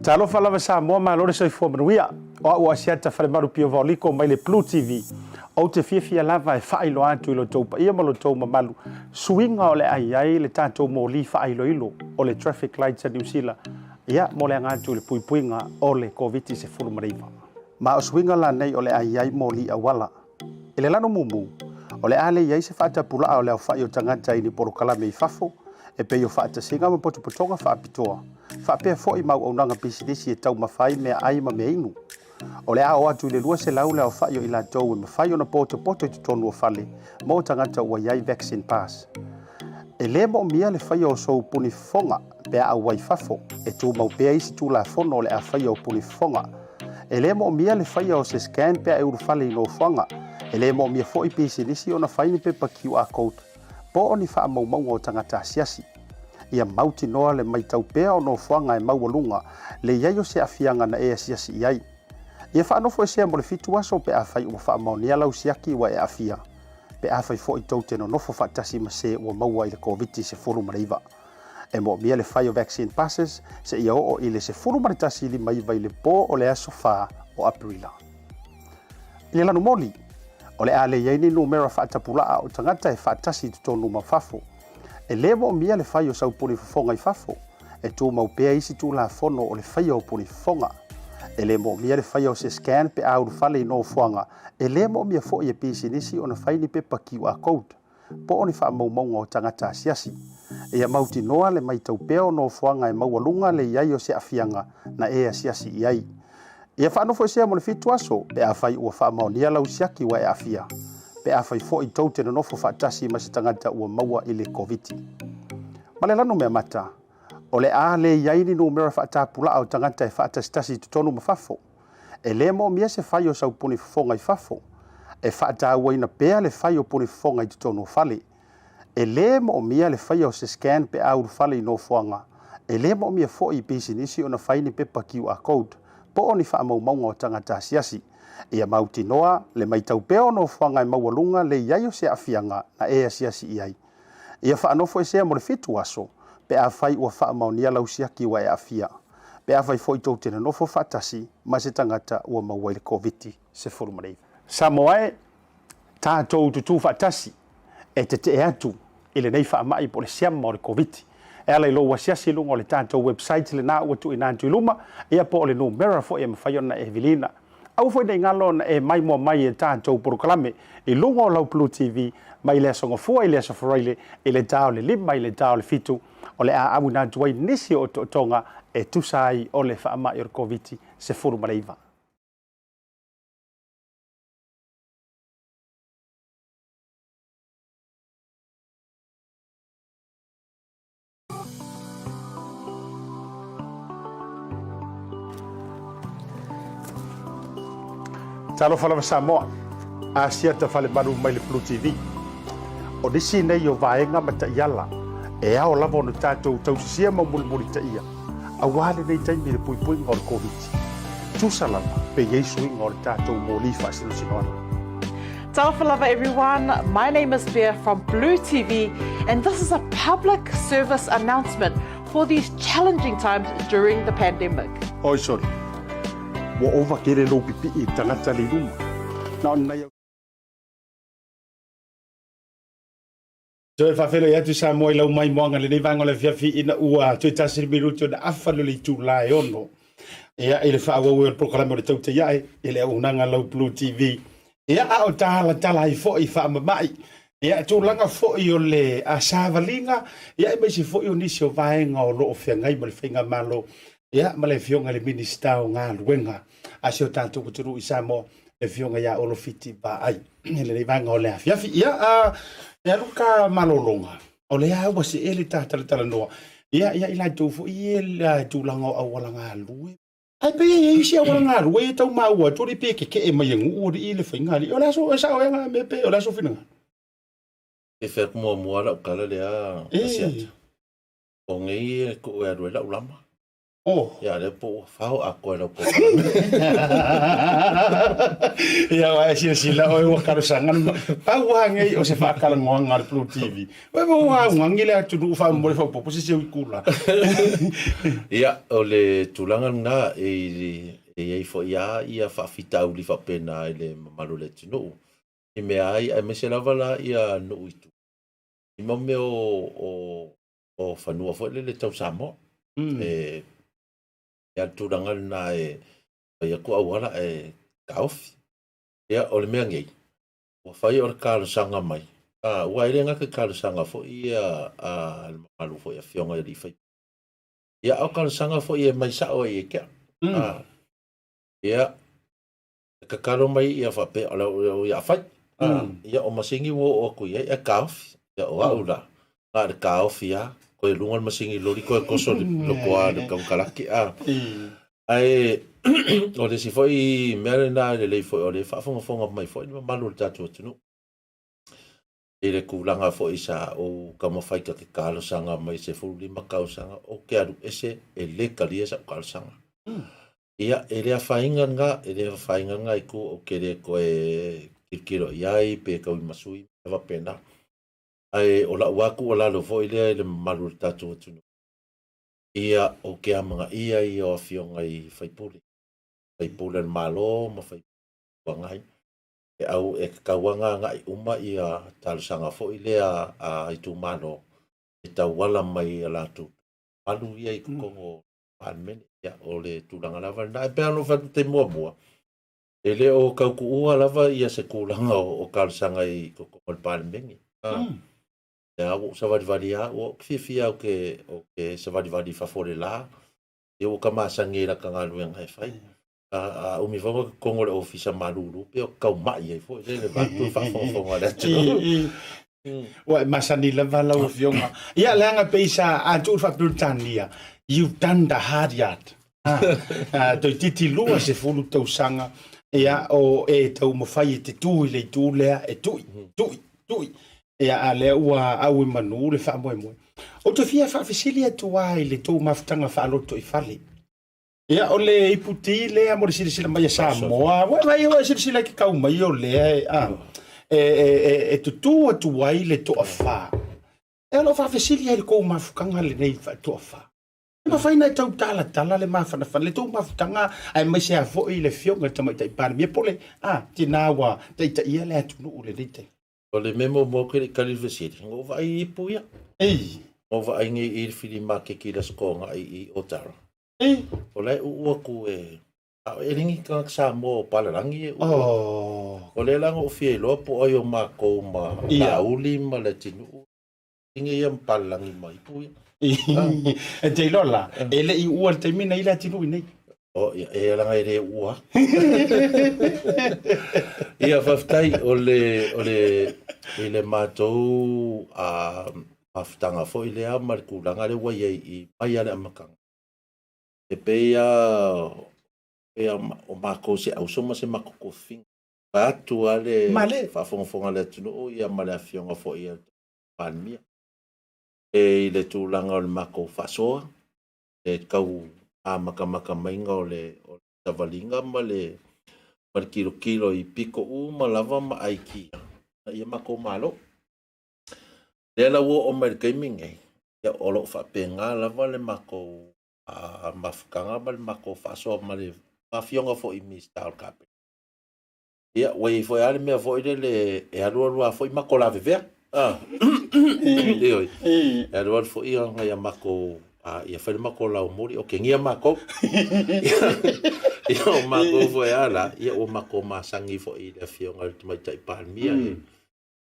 S1: Talofa lava Samoa ma lore soifua manuia. O Asiata Pio Vaoliko mai le BluTV. O te fia lava e whailo atu ilo Taupea ma lo tau mamalu. Suinga o le ai le tātou mo li whailo ilo o le traffic lights a New Zealand. Ia mo le ngātu le puipuinga o le COVID se fulu mariva. Ma o swinga la nei o le ai mo li awala. E le lano mumu, o le ale iai se whaata pula o le au whai o tangata i ni porokala me i fafo, e pe o whaata singa ma potu potonga whaapitoa. Whaapea fo i mau au nanga bisinisi e tau mawhai mea ai ma mea inu. O le ao atu le lua se lau le au whai o ila tau e mawhai o na poto i tonu o whale, mo tangata ua iai vaccine pass. E le mo mia le whai o sou puni fonga pea au wai fafo. E tū mau pea isi tū la fono le a whai o puni fonga. E le mo mia le whai o se scan pea e uru whale i no whanga. E le mo mia fo i pisi nisi o na whaini pe pa QR code. Po o ni wha mau maunga o tangata siasi. Ia mauti noa le mai taupea o no whanga e maualunga le iai o se afianga na e siasi iai. Ia wha anofo e sea mo le fitu aso pe a whai ua wha maonia lau siaki wa e afia. Pe a whai fo i tau teno nofo whaatasi ma se ua maua i le COVID se furu mareiva. E mo mia le whai o vaccine passes se ia o i le se furu maritasi li maiva i le po o le aso wha o aprila. I le lanu moli, o le a le iaini numera whaatapulaa o tangata e whaatasi tutonu ma fafo. E le mo mia le whai o sau puni fonga i fafo. E tū mau pea isi tū la fono o le whai o puni fonga. E le mo mia le whai o se scan pe auru whale i no fuanga. E le mo mia fo i e pisi nisi o na whaini pe pa QR code. Po o ni wha maunga o tangata siasi. E a mauti noa le mai taupea o no fuanga e maualunga le iai o se afianga na e a siasi iai. E a whanofo e sea mo le fitu aso pe a whai ua wha maonia lau siaki wa e afia. Pe a whai fo i tau tena nofo whaatasi ma se tangata ua maua i le COVID. Ma le lano mea mata. O le a le iaini no mera whaatapula au tangata e whaatasi tutonu ma fafo. E le mo mia se whai o sau puni fonga i fafo. E whaataua ina pea le whai o puni fonga i tutonu whale. E le mo mia le whai o se scan pe auru whale i no fuanga. E le mo mia fo i pisi nisi o na whaini pe pa QR code. Po o ni wha maunga o tangata siasi. Ia mauti noa le mai taupea no fuanga e maualunga le iai o se afianga na e a siasi iai. Ia wha anofo e sea mo le fitu aso. Pe a whai ua wha maunia lau siaki wa e afia. Pe a whai fo i tau tena nofo whatasi ma se tangata ua maua i le COVID se furu marei. Samoa e tātou tutu whatasi e te atu i le nei wha mai po le siama o le COVID. E ala i lo wasiasi lunga o le tātou website le nā ua tu i nāntu i luma ia po le numera fo e mawhaiona e vilina. Au foi nei ngalo na e mai mo mai e tātou proklame i lunga o lau BluTV mai le songa fua i le asoforaile i le tau le lima i le tau le fitu o le a amu nātu ai nisi o tonga e tusai o le wha mai o le COVID se furu mareiva. Talofa lava Samoa, Asiata Pio mai le BluTV. O nisi nei o vaenga ma taiala, e ao lava ono tātou tausisia ma mulimuli taia. A wale nei taimi le pui ngā o le COVID. Tusa lava, pe Yesu ngā o le tātou mōli whaasino sinoana.
S10: Talofa lava everyone, my name is Bea from BluTV and this is a public service announcement for these challenging times during the pandemic.
S1: Oi sorry. Wa ova kere lo pipi I tangata le luma. Na ona ia. So e whawhelo I atu sa moe lau mai moanga le nei vanga le whiawhi ina ua tui tasiri miruto na awhalo le tū lai ono. Ia ele whaawau e proklamo le tauta iae, ele unanga lau BluTV. Ia a o tāla tala I fo I whaamamai. Ia tūlanga fo I o le a sāvalinga. Ia e maisi fo I o nisi o vaenga o loo whiangai ma le whainga malo. Ia ma le fionga le minista o ngā luenga. Asi o tātou kuturu I Samoa le fionga ia Olo Fiti Vaai. Ele nei vanga o le awhiawhi. Ia e aruka malolonga. O le a wasi ele tātala tala noa. Ia ilai tūfu I ele tūlanga o awala ngā lue. Ai pe e isi awala ngā lue e tau maua. Tōri pe ke e mai ngu ori I le whaingari. O le aso e sao e ngā me pe o le aso whinanga.
S9: E whek mua mua lau kala lea asiata. O ngei e ko e arue lau lama.
S1: Oh,
S9: ya le po fao a ko lo po.
S1: Ya wa sila o wa karusangan. Pa wa ngai o se fa kala nganga BluTV. Wa wa ngangi le tu du fa mo le fa po posisi kula.
S9: Ya o le tulanga na e fo ya fa fita u li fa pena le malu le tino. I me ai me se lava la ia no itu. I mo me o fa no fo le tau Samoa. Ya tulanga na ya ko awala kaufi. Ya o le mea ngei. O fai o ka sanga mai. Wa ile nga ka sanga fo ia malu fo ia fionga ia fai. Ya o ka sanga fo ia mai sa o ia ke. Ya ka karo mai ia fa pe ala ia fai. Ya o masingi wo o ku ia kaufi. Ya o aula. le ka ofia ko lungal masingi lori ko koso lo kwa le kalaki ai o le si foi merena le foi o le fa fonga mai foi malu tatu tunu e le kulanga foi sa o kama fai ka kalo sanga mai se fu lima kausanga o ke aru ese e le kalia sa kalsanga ia e le fainga nga iku o ke le ko e kirkiro iai pe ka masui va pena ai o la waku o la lo foi le malu tatu tunu ia o ke amanga ia o fionga i fai pule malo ma fai wangai e au e kawanga ngai uma ia talusanga fo ile a itu malo e tawala mai ala tu alu ia i kongo almen ia o le tulanga lava na pe alo fa te mo ele o kauku ua lava ia se kulanga o kalsanga i kongo palmen ya o savadi o fifia o ke savadi fa fore la e o kamasangira kangalu ngai fai o mi vanga kongo le ofisa malulu pe o kau mai e fo le batu fa fo ala tu
S1: wa masani la vala o fionga ia langa peisa a tu fa brutania you've done the hard yard to titi lua se fulu tau sanga ia o e tau mo fai te tu le tu le e tu ia ale ua au manu le fa mo o to fia fa fisilia tu ai le tu maftanga fa loto i fali ia ole iputi le amor sila mai Samoa wa vai o sila ki kau mai o le e tu ai le to afa e lo fa fisilia le ko mafukanga le nei fa to afa ma fai na tau tala le mafana fa le to mafutanga ai mai se afo i le fionga tamai tai pan mi pole tinawa tai ia le tu no le dite
S9: o le memo mo ke kalifesiti ngo vai ipuia o vai ngi i filima ke ki la skonga i otara o lai ua ku e ringi ka Samoa palarangi o le langa o fie lopo o yo mako ma lauli ma le tinu ingi ia palarangi mai puia
S1: e te lola ele i ua te mina i la tinu nei
S9: o e langa ere ua ia faftai o le matou a aftanga fo ile a markulanga le wa i mai ale amakanga e peia o mako se au soma se mako ko fin atu ale fa fonga le tunu o ia male afionga fo ia panmia e ile tulanga o mako fasoa e kau a maka mainga o le tavalinga ma le kilo i piko uma lava ma aikia ia mako malo le la wo o mer gaming ia olo fa penga lava le mako a mafukanga ma le mako faso ma le mafionga fo i mistal kape ia wei foi ale me foi le e alua foi mako la veve e alua foi ia mako ia fai mako la mori o ke ngia mako ia o mako foi ala ia o mako masangi foi le fionga mai tai palmia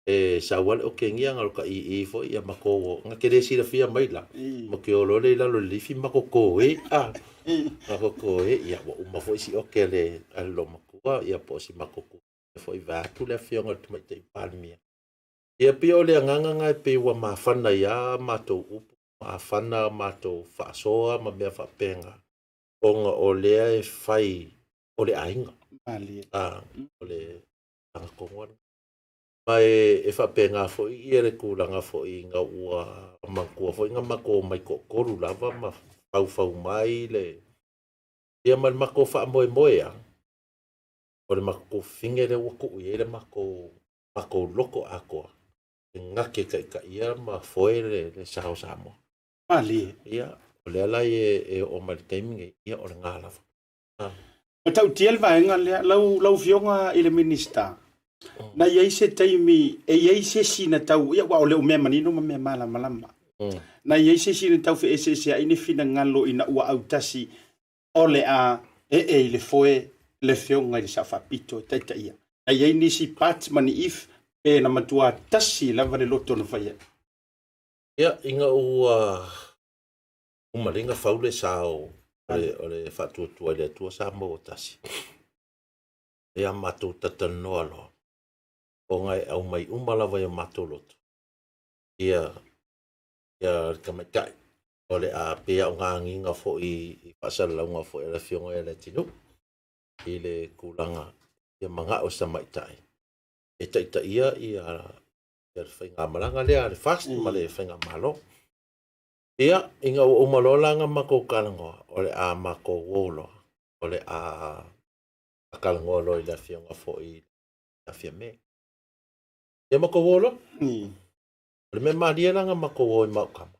S9: e sa wale o ke ngia ngal ka i foi ia mako nga kere si la fia mai la mo ke o le la lo lifi mako ko mako ko ia o ma foi si o ke le lo mako ia po si mako ko foi va tu le fionga mai tai palmia ia pio le nganga ngai pe wa mafana ia mato afana mato fasoa ma mea fapenga onga o lea e fai o le ainga o le angakongwana ma e fapenga fo i ere kulanga fo i nga ua makua fo i nga mako mai kokoru lava ma fau mai le ia ma mako fa moe o le mako fingere waku i ere mako loko akoa ngake ka ia ma foe le sao Samoa ia o le ala e o maltaiming ia o le ngala
S1: ma tau tiel vaenga le lau fionga i le minista na iai se taimi e iai se sina tau ia wa o le o mea manino ma mea malama na iai se sina tau fe ese a ine fina ngalo ina ua autasi o le a e le foe le fionga i le safapito taita ia na iai nisi pat mani if e na matua tasi lava le loto na faya
S9: ia inga ua umaringa faule sao o le fatuatua le atua sa mo tasi ia matou tatanoa lo o ngai au mai uma lava ia matou loto ia ia ka mai kai ole a pe o nganginga fo I pasala nga fo la fionga le tinu ile kulanga ia manga o sa mai tai e tai ia whainga malanga lea le fast ma le whainga malo ia inga o malolanga mako kalangoa ole a mako wolo ole a kalangoa lo I la fionga fo I la fia me ia mako wolo ole me maria langa mako wo I maukama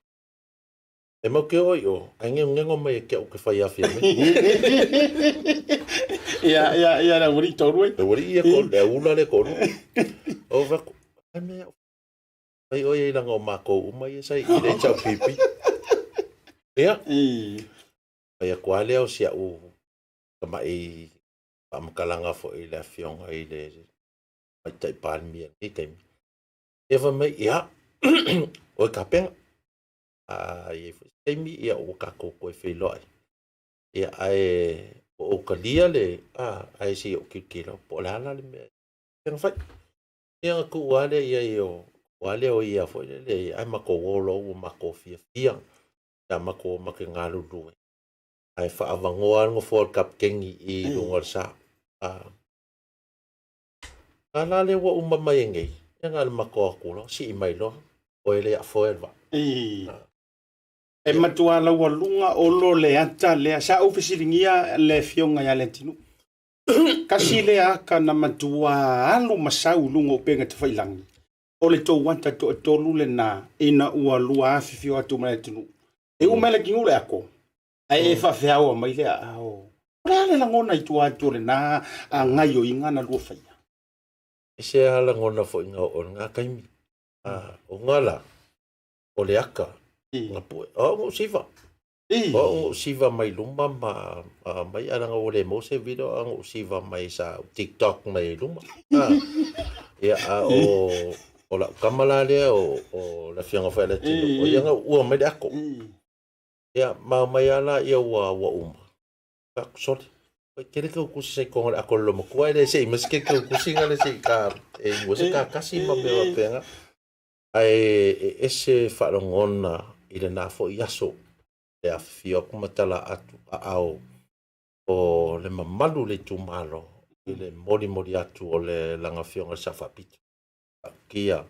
S9: e mau ke oi o ngengo mai ke o ke whai afia me
S1: ia na wuri toru
S9: e wuri ia ko le ula le kono o vako ame ai oi langa o mako umai sai I le chau pipi ia ai ko ale o sia o kama I pamakalanga fo I le fionga I le mai tai palmi e kai e va mai ia o kapenga ia mi ia o ka ko e whailoi. Ia ai o kalia le ai si o kikira po lala le mea. Ia whai. Ia ku wale ia wale o ia foi le ai mako wolo o mako fia. Ia mako make ngalu lue. Ai wha avangoa ngo World Cup kengi I lungar sa. Ala le wa umamai ngai. Ia ngal mako akulo si mai lo. O ele a foelva.
S1: E matua la walunga o lo le ata le sa ofisilingia le fionga ya le tinu. Kasi le aka na matua alu masau lungo penga te whailangi. O le tō wanta to tolu le na ina ua lua afifio atu mai tinu. E umele ki ngule ako. Ai e whawhiaua mai le ao. Rea le langona I tua atu le na a ngai o inga na lua whaia.
S9: E se ala ngona fo inga o ngā kaimi. O ngala o le aka. Ngapu o siva o siva mai lumba mai aranga o le mose video o siva mai sa TikTok mai lumba ia o la kamala le o la fianga fa le tino o yanga o mai dako ia mai ala ia wa ka sort kere ka kusi sai ko ako lo mo ko ele sei mas ke ka kusi ngale sei ka e mo se ka kasi ma me penga ai ese falongona ile na fo yaso le afio kuma tala atu ao o le mamalu le tumalo ile mori atu o le langa fionga safapito kia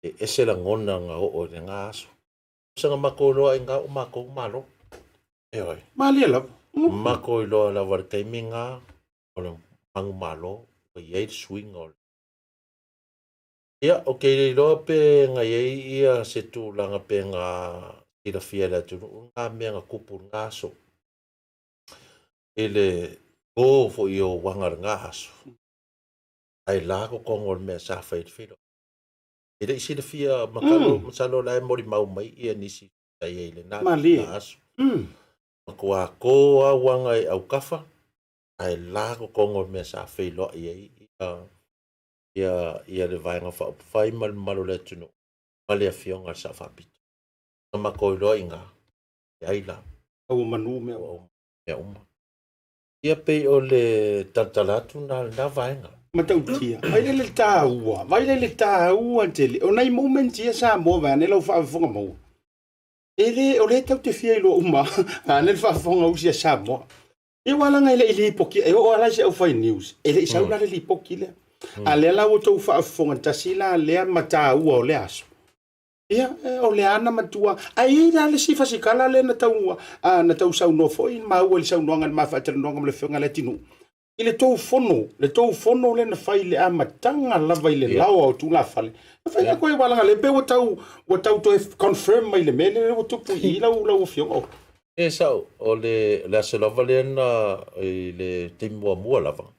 S9: ese la ngona nga o le ngaso sanga makolo nga o mako malo e oi
S1: Mali la
S9: mako lo la war kaiminga o le mang malo o ye swing o ia okay lo pe nga ia se tu langa pe nga ila fiela tu nga me nga kupu nga so ele go fo io wanga nga so ai la ko ngol me sa fa filo ele isi le fia makalo masalo la mori mau mai ia nisi ai ele na so ko a wanga au kafa ai la ko ngol me sa filo ia le vai nga fa mal malo le tuno male fionga sa fa pit ma ko lo inga ai la
S1: o manu me o
S9: ia pe o le tatalatu na vai nga
S1: matautia vai le taua tele o nai moment ia sa mo va ne lo fa fonga mo ele o le tau te fia lo uma ne fa fonga usia sa mo e wala nga ile poki e o ala se o fa news ele sa una le poki le ale la o tau fa fonga tasila le mata o le aso ia o le ana matua ai la le sifa sikala le na tau sau no foi ma o le sau no ngal ma fa tele no ngal le fonga le tinu ile tou fono le na fai le amatanga lava ile lao au tu la fale fa ko e wala le pe o tau to confirm mai le mele o tu pu ila o fio
S9: e sau o le la se lava le na le timo mo lava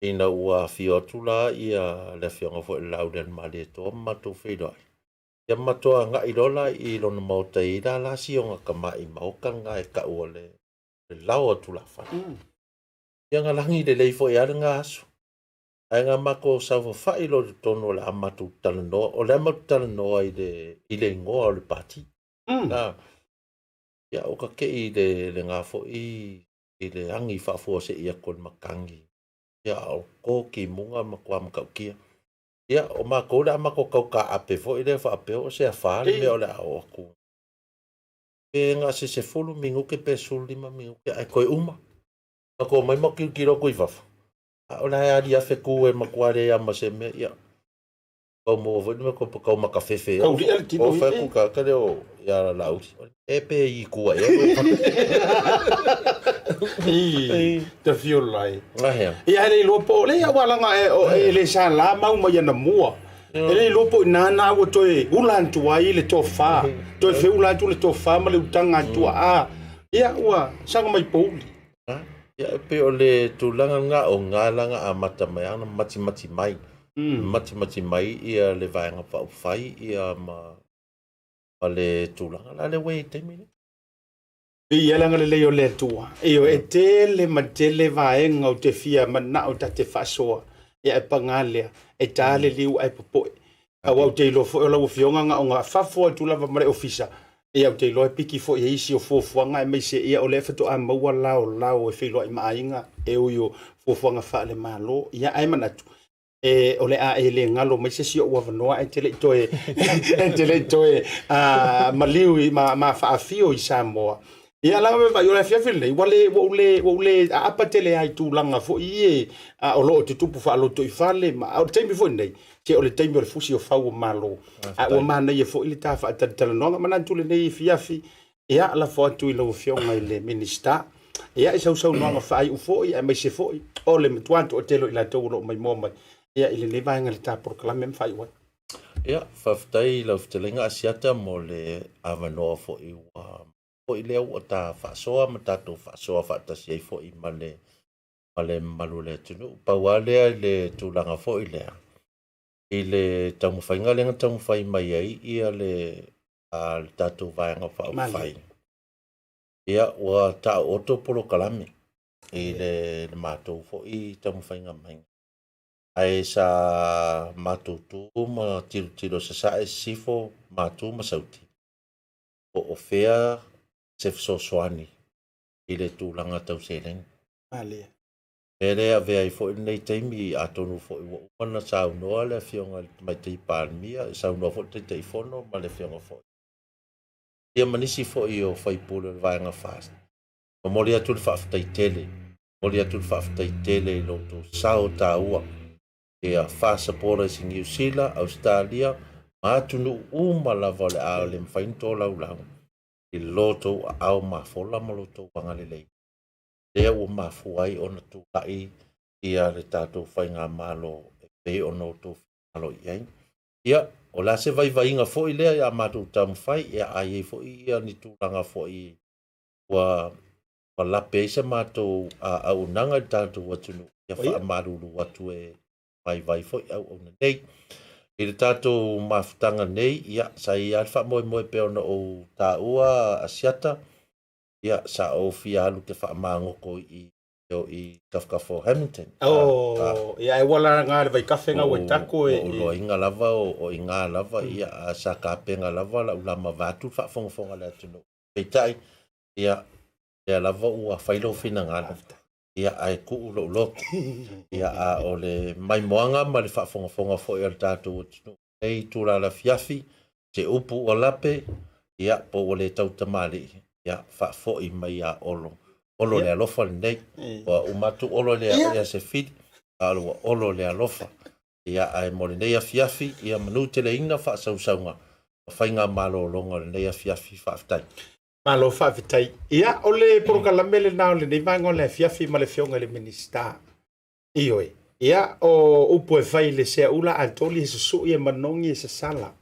S9: ina ua fio tu la ia le fio fo la den male to ma to fedo ya ma to nga ilola I lon Maota ida la sionga kama I maokanga e ka o le lao tu la fa yang alangi de leifo ya nga aso ai nga mako sa fa ilo tono la amatu talno o le amatu talno ai de ile ngo le parti na ya o ka ke I de nga fo I ile angi fa fo se ia kon makangi ya o ko ki munga makwa makakia ya o mako da mako ka ape fo ile fa ape o se fa le me o la o ku e ngā se fulu mingu ke pe sulima mingu ke ai koe uma. Ma ko mai mo kilo koe wafa. O na hea di afe kue makuare ia ma se me ia. Kau mo vani me ko kau makawhewhe.
S1: Kau ri el tino
S9: o wheku ka kare o ia lauti. E pe I kua e.
S1: Te fiolai.
S9: Ngahea.
S1: Ia ele lopo le awalanga e le sa la mau mai na mua. Ele lopo na o toe ulan tuai le tofa. Toe fe ulan tu le tofa ma le utanga tu a. Ia ua sanga mai pouli.
S9: Ia pe o le tulanga nga o ngalanga a mata mai ana mati mai. Mati mai ia le vaenga pa fai ia ma le tulanga la le wei te mini.
S1: Ia langa le leo le tua. Eo e tele ma tele vaenga o te fia mana o ta te fasoa. Ia e pangalea. E tale liu ai popoe. A wau te ilo fo o lau fionga nga o ngā whafo tu lava mare ofisa. Ia o te ilo e piki fo i isi o fofuanga e meise ia o le whato a maua lao e whilo i maainga e uio fofuanga whaale malo. Ia ai manatu. E o le a e le ngalo meise si o wavanoa e tele itoe maliu i ma whaafio I Samoa. Ia langa me vai o le fiafile wale wo le a apa tele ai tu langa fo I o lo te tupu fa lo to I fale ma o te mi fo nei ke o le taimi o le fusi o fau o malo a o mana ia fo I le tafa tala nonga mana tu le nei fiafi ia la fo atu I lo fionga I le minista ia I sau nonga fai u fo ia mai se fo o le mtuanto o telo I la tau lo mai mo ia I le levaenga le ta proklame me fai wa
S9: ia faftai lau fitelenga asiata mo le avanoa fo I wa fo I leo o ta whasoa ma tatou whasoa whaatasi ai fo I male malu le tunu. Paualea le tūlanga fo I lea. I le taumawhainga lenga taumawhai mai ai ia le tatou vaenga whaumawhai. Ia ua ta oto polo kalame. I le mātou fo I taumawhainga mai. Ai sa mātou tū ma tiro sa sa e sifo mātou ma sauti. O fea se soani I le tūlanga tau seleng.
S1: Malea.
S9: Pere a vea I fo I nei teimi a tonu fo I wana sau noa le fionga mai tei pānmia, sau noa fo tei tei fono ma le fionga fo. Ia manisi fo I o whaipule le vaenga fast. O mori atu le whaaftai tele. Mori atu le whaaftai tele I loto sao tā ua. Ia whaasapora si New Zealand, Australia, ma atunu uma lava le ao le mwhainto lau lau. I loto au mafola ma loto wangalelei. Lea ua mafuai ona tūlai ia le tātou whainga malo e pe ono tō malo iai. Ia, o la se vai fo I lea ia mātou tamu whai, ia ai e fo ia ni tūlanga fo I wa lape isa mātou au nanga I tātou watunu. Ia wha maruru watu e vai fo I au nei. I le tātou mafutanga nei, ia, sa I alfa moe pe ona o tā ua asiata, ia, sa o fia alu ke wha maangoko I Kafkafo Hamilton.
S1: Ia e wala ngā le vai kawhenga o tako e.
S9: O inga lava, o inga lava, ia, sa ka penga lava, la ulama vātu, wha fonga le atunu. Peitai, ia, ia lava ua whailo whina ngana. Ia ai ku ulo loto. Ia a o le mai moanga ma le whafonga fo I al tātou atunu. Ei tūra la fiafi, se upu o lape, ia po o le tautamari. Ia whafo I mai a olo. Olo le alofa le nei. Wa umatu olo le a se fidi. Alua olo le alofa. Ia ai mo le nei a fiafi, ia manu te le ina whaasaunga. Whainga malo longa le nei a fiafi whaaftai.
S1: Malo whaafitai. Ia, o le porokalame le nao le nei vanga o le fiafi ma le fionga le minista. Ioe. Ia, o upo e whai le sea ula antoli e susu I e manongi e sa sala.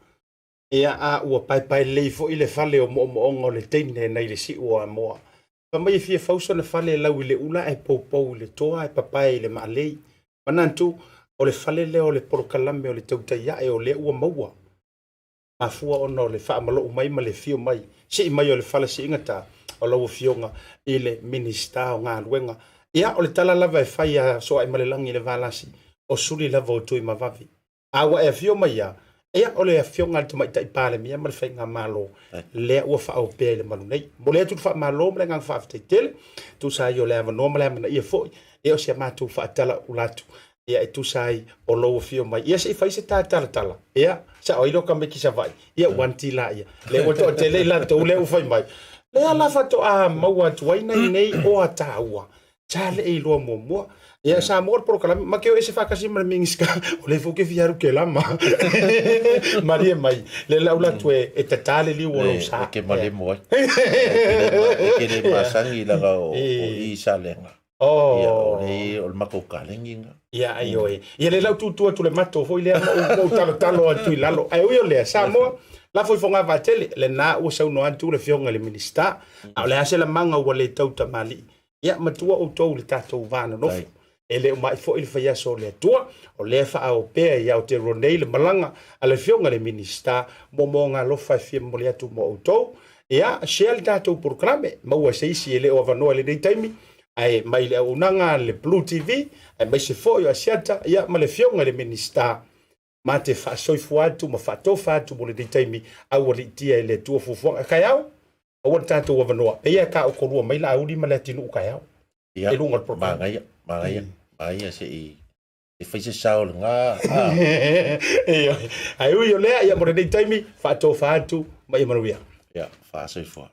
S1: Ia, a ua pai leifo I le fale o mo le teine nei le si ua moa. Pamai e fia fausa na fale lau I le ula e poupou le toa e papai le maalei. Manantu, o le fale leo o le porokalame o le tautai e o le ua maua. Mafua ona o le whaamalo mai ma le fio mai. Si I mai o le fale si ingata o lau fionga I le minista o ngā luenga. Ia o le tala lava e whai a soa I malelangi le valasi o suri lava o tui mawavi. Awa e fio mai a, ia o le fionga te mai tai pāle mia ma le whai ngā malo. Lea ua wha au pēr le malu nei. Mo lea tu wha malo ma le ngā whaaftai tele. Tu sa I o le ava no ma le amana ia foi. Ia o se mātu wha atala ulatu. Ia e tu sai o loa fio mai. Ia se I whai se tā tala. Ia, sa o ilo ka me ki sa vai. Ia wanti la ia. Le o to te le la to le u whai mai. Le ala fa to a maua tuaina nei o ataua. Chale e lo mo. Ya Samoa program ma ke ese fa kasi ma mingiska o le fo ke fiaru ke lama. Maria mai le laula tu e tatale li wo sa.
S9: Ke male mo. Ke le masangi la o I salenga.
S1: Oh.
S9: Ya o le mako kalenginga.
S1: Ya ayo e. Ya le lau tu le mato fo ile o talo tu lalo. Ai o le Samoa la foi fonga Vaetele le na o sa no antu le fionga le minista. A le ase la manga o le tauta mali. Ya matua o tau le tatou vana no. Ele mai fo il faya so le tua o le fa o pe ya o te ronei le malanga ale fionga le minista momonga lo fa fi mo le tu mo to ya shell tatou programe ma wa sei si ele o vano le dei taimi ai mai le unanga le BluTV ai mai se fo yo Asiata ya ma le fionga le minista ma te fa so fuatu ma fa to fatu mo le dei taimi au o tia le tu fu ka yao o tatou o vano pe ya ka o ko ru mai la uri ma le tinu ka yao
S9: ya lunga programe ma ai se e fai se sao nga
S1: ai yo le ya mo dei taimi fa to fatu mai maruia
S9: ya fa so fo